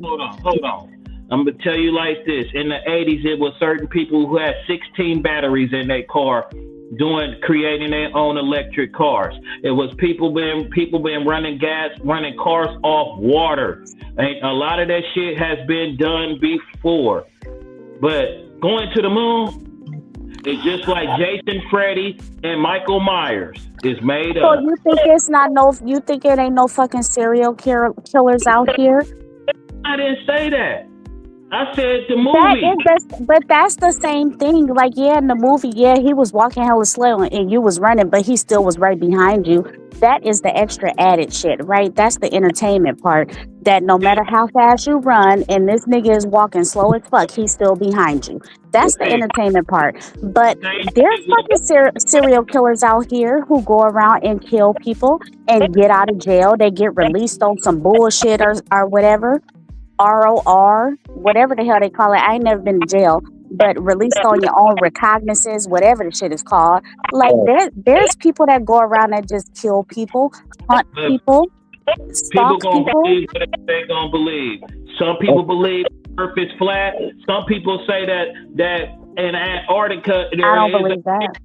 Hold on. I'm gonna tell you like this. In the 80s, it was certain people who had 16 batteries in their car creating their own electric cars. It was people been running cars off water. And a lot of that shit has been done before. But going to the moon is just like Jason, Freddy, and Michael Myers is made So up. you think it's not no? You think it ain't no fucking serial killers out here? I didn't say that. I said the That movie. is but that's the same thing. Like, yeah, in the movie, yeah, he was walking hella slow and you was running, but he still was right behind you. That is the extra added shit, right? That's the entertainment part. That no matter how fast you run and this nigga is walking slow as fuck, he's still behind you. That's the Hey, entertainment part. But same there's shit with fucking serial killers out here who go around and kill people and get out of jail. They get released on some bullshit or whatever. ROR, whatever the hell they call it. I ain't never been to jail, but released on your own recognizance, whatever the shit is called. Like there's people that go around that just kill people, hunt uh, people, people stalk gonna people. believe what they gonna believe. Some people believe the Earth is flat. Some people say that in Antarctica I don't there is believe that.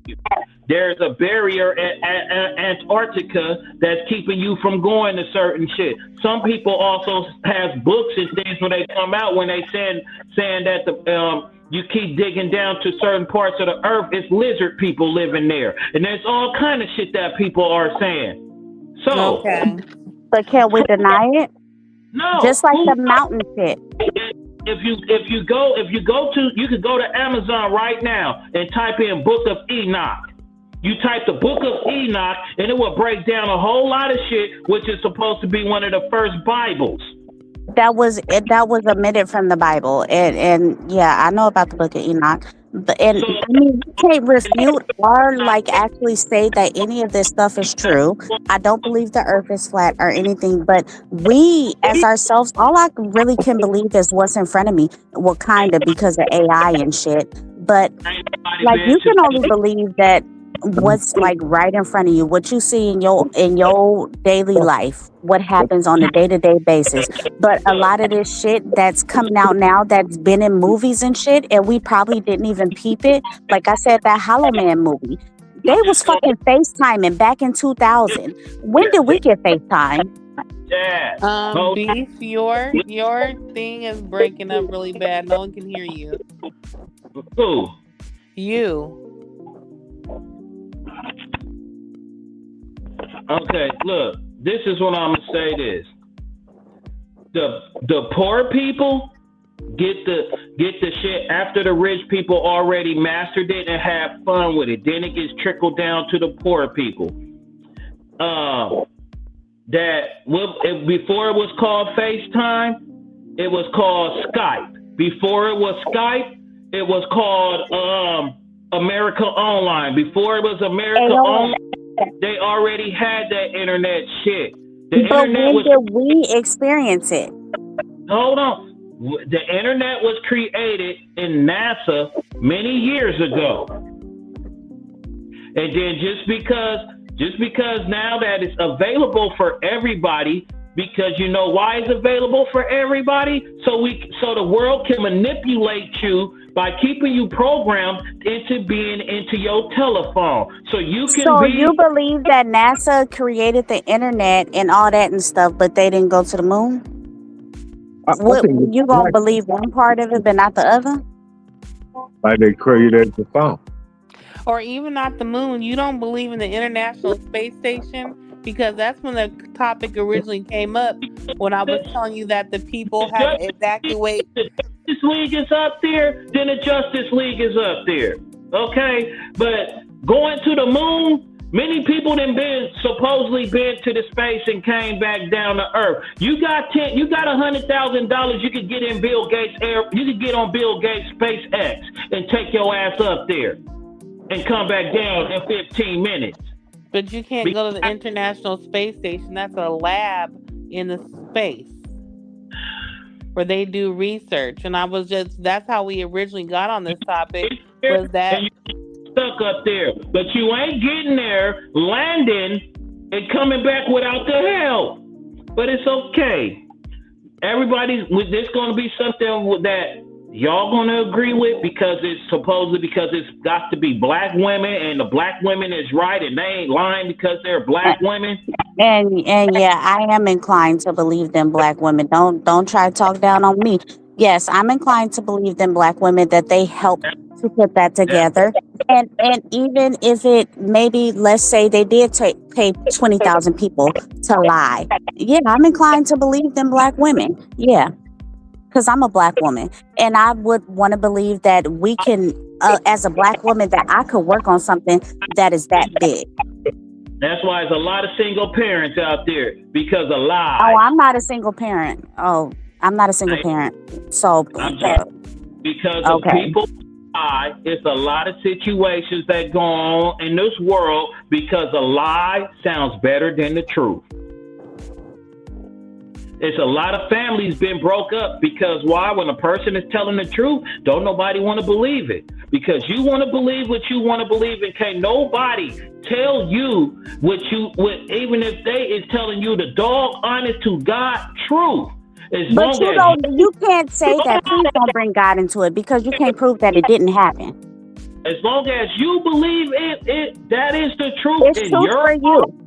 there's a barrier at Antarctica that's keeping you from going to certain shit. Some people also have books and things when they come out when they saying that you keep digging down to certain parts of the earth, it's lizard people living there, and there's all kind of shit that people are saying. So Okay. But can we deny it? no, Just like who the mountain shit. if you go to you could go to Amazon right now and type in Book of Enoch. You type the Book of Enoch and it will break down a whole lot of shit, which is supposed to be one of the first Bibles. That was omitted from the Bible, and yeah, I know about the Book of Enoch. But and So I mean, you can't refute or like actually say that any of this stuff is true. I don't believe the Earth is flat or anything, but we as ourselves, all I really can believe is what's in front of me. Well, kind of because of AI and shit, but ain't nobody like been you to can only believe that what's like right in front of you, what you see in your daily life, what happens on a day-to-day basis. But a lot of this shit that's coming out now that's been in movies and shit, and we probably didn't even peep it. Like I said, that Hollow Man movie, they was fucking FaceTiming back in 2000. When did we get FaceTime? yeah. Hold Beef, your thing is breaking up really bad. No one can hear you. who? You. Okay, look, this is what I'm gonna say this. The poor people get the shit after the rich people already mastered it and have fun with it. Then it gets trickled down to the poor people. Before it was called FaceTime, it was called Skype. Before it was Skype, it was called America Online. Before it was America Online, they already had that internet shit. But when did we experience it? Hold on. The internet was created in NASA many years ago. And then just because now that it's available for everybody, because you know why it's available for everybody? So the world can manipulate you by keeping you programmed into being into your telephone. So you believe that NASA created the internet and all that and stuff, but they didn't go to the moon? You gonna believe one part of it but not the other? Like they created the phone. Or even not the moon. You don't believe in the International Space Station? Because that's when the topic originally came up, when I was telling you that the people had to evacuate. The Justice League is up there, then the Justice League is up there. Okay? But going to the moon, many people supposedly been to the space and came back down to Earth. You got $100,000 you could get in Bill Gates you could get on Bill Gates SpaceX and take your ass up there and come back down in 15 minutes. But you can't go to the International Space Station. That's a lab in the space. where they do research. And I was just, that's how we originally got on this topic, And was that you stuck up there, but you ain't getting there, landing, and coming back without the help. But it's okay. Everybody's with this going to be something that y'all going to agree with because it's supposedly because it's got to be black women and the black women is right and they ain't lying because they're black women. And yeah, I am inclined to believe them black women. Don't try to talk down on me. Yes, I'm inclined to believe them black women that they helped to put that together. And even if it maybe let's say they did pay 20,000 people to lie. Yeah, I'm inclined to believe them black women. Yeah, because I'm a black woman and I would want to believe that we can as a black woman that I could work on something that is that big. That's why there's a lot of single parents out there because of lies. Oh, I'm not a single parent. Oh, I'm not a single parent. So, because of people lie, it's a lot of situations that go on in this world because a lie sounds better than the truth. It's a lot of families been broke up because why? When a person is telling the truth, don't nobody want to believe it. Because you want to believe what you want to believe and can't nobody tell you what even if they is telling you the dog honest to God truth. But you can't say that. Please don't bring God into it because you can't prove that it didn't happen. As long as you believe it that is the truth. It's true for you.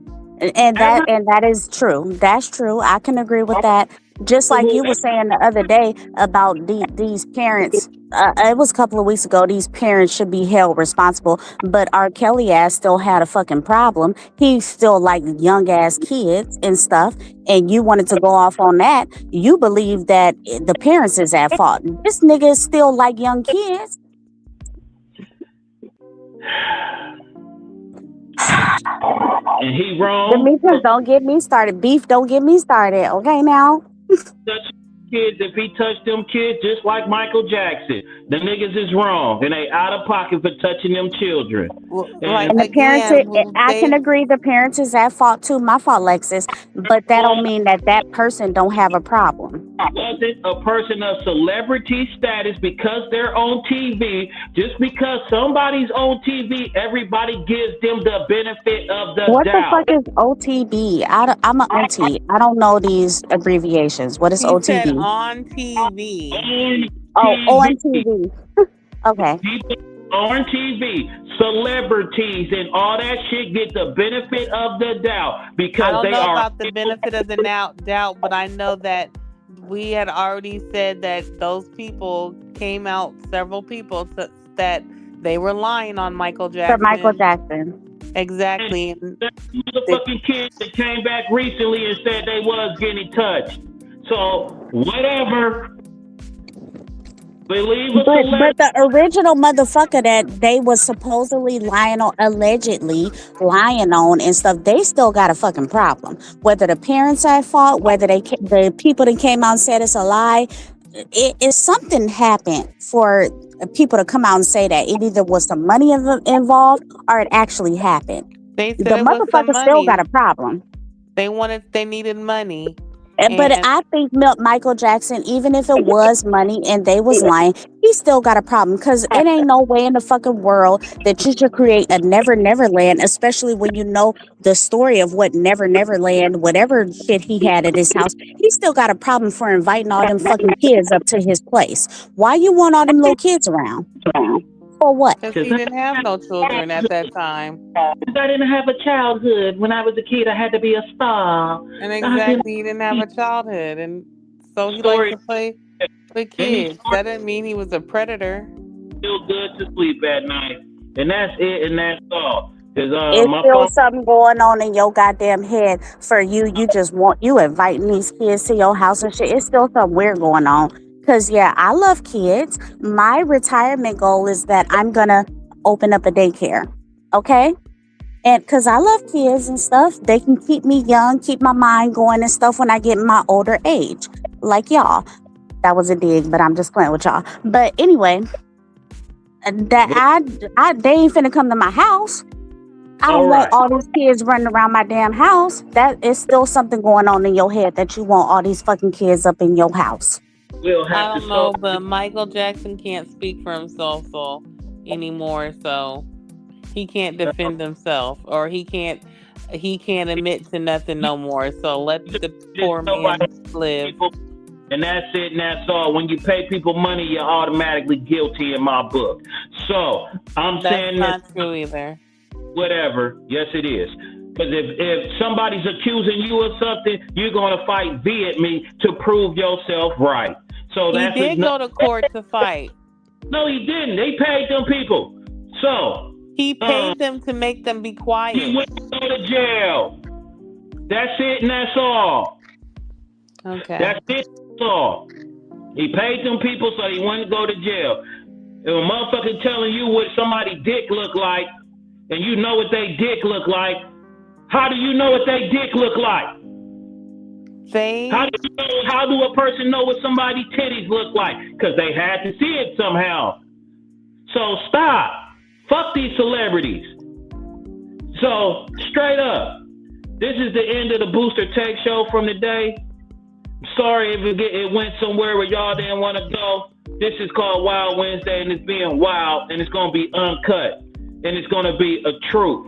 And that is true. That's true. I can agree with that. Just like you were saying the other day about these parents. It was a couple of weeks ago. These parents should be held responsible. But R. Kelly ass still had a fucking problem. He still liked young ass kids and stuff. And you wanted to go off on that. You believe that the parents is at fault. This nigga is still like young kids. And he wrong. Demetrius, don't get me started. Beef, don't get me started. Okay, now. Touch kids, if he touched them kids just like Michael Jackson, the niggas is wrong and they out of pocket for touching them children. And the parents, I can agree the parents is at fault too. My fault, Lexus. But that don't mean that person don't have a problem. Wasn't a person of celebrity status because they're on TV. Just because somebody's on TV, everybody gives them the benefit of the what doubt. What the fuck is OTB? I'm an OT. I don't know these abbreviations. What is OTB? Said on TV. On TV. Okay. People on TV, celebrities and all that shit get the benefit of the doubt because I don't know about the benefit of the doubt, but I know that we had already said that those people came out, several people that they were lying on Michael Jackson. For Michael Jackson. Exactly. The motherfucking kids that came back recently and said they was getting touched. So whatever. Believe but the original motherfucker that they was supposedly lying on, allegedly lying on and stuff, they still got a fucking problem. Whether the parents are at fault, whether the people that came out and said it's a lie, if something happened for people to come out and say that it either was some money involved or it actually happened. They said the motherfucker still got a problem. They needed money. But I think Michael Jackson, even if it was money and they was lying, he still got a problem because it ain't no way in the fucking world that you should create a Never Never Land, especially when you know the story of what Never Never Land, whatever shit he had at his house. He still got a problem for inviting all them fucking kids up to his place. Why you want all them little kids around? For what? Because he didn't have no children at that time. I didn't have a childhood. When I was a kid, I had to be a star. And exactly, he didn't have a childhood. And so he liked to play with kids. That didn't mean he was a predator. Feel good to sleep at night. And that's it, and that's all. It's still something going on in your goddamn head for you. You just you inviting these kids to your house and shit. It's still something weird going on. Because, yeah, I love kids. My retirement goal is that I'm going to open up a daycare. Okay? And because I love kids and stuff, they can keep me young, keep my mind going and stuff when I get in my older age. Like y'all. That was a dig, but I'm just playing with y'all. But anyway, they ain't finna come to my house. I don't want all these kids running around my damn house. That is still something going on in your head that you want all these fucking kids up in your house. we'll I have to don't know, solve. but Michael Jackson can't speak for himself anymore, so he can't defend himself, or he can't admit to nothing no more. So let the Just poor nobody man live. people, and that's it, and that's all. When you pay people money, you're automatically guilty in my book. So I'm That's saying not this, true either. whatever. Yes, it is. Because if somebody's accusing you of something, you're gonna fight vehemently to prove yourself right. So He that's did no, go to court to fight. no, he didn't. They paid them people. So He paid them to make them be he quiet. went to go to jail. That's it, and that's all. Okay. That's it. That's all. He paid them people so he wouldn't go to jail. If a motherfucker telling you what somebody dick look like, and you know what they dick look like, how do you know what they dick look like? How do a person know what somebody's titties look like? Because they had to see it somehow. So stop. Fuck these celebrities. So straight up, this is the end of the Booster Take Show from today. Sorry if it went somewhere where y'all didn't want to go. This is called Wild Wednesday, and it's being wild, and it's going to be uncut, and it's going to be a truth.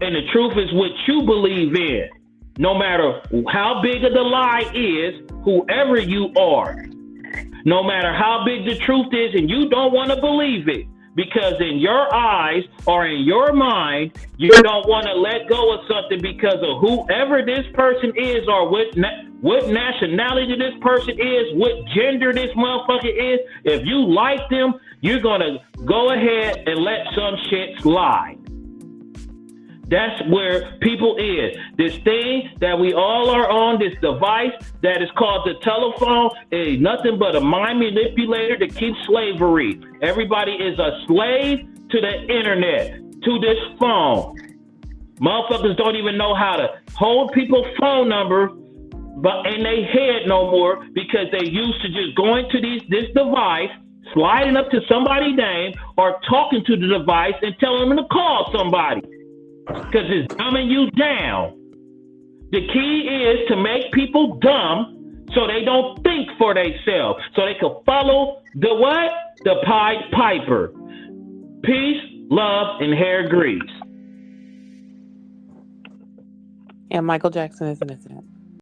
And the truth is what you believe in. No matter how big of the lie is, whoever you are. No matter how big the truth is, and you don't want to believe it, because in your eyes or in your mind, you don't want to let go of something because of whoever this person is, or what nationality this person is, what gender this motherfucker is. If you like them, you're going to go ahead and let some shit slide. That's where people is. This thing that we all are on, this device that is called the telephone, is nothing but a mind manipulator to keep slavery. Everybody is a slave to the internet, to this phone. Motherfuckers don't even know how to hold people's phone number in their head no more, because they used to just going to this device, sliding up to somebody's name, or talking to the device and telling them to call somebody. Because it's dumbing you down. The key is to make people dumb so they don't think for themselves, so they can follow the what? The Pied Piper. Peace, love, and hair grease. And Michael Jackson is innocent.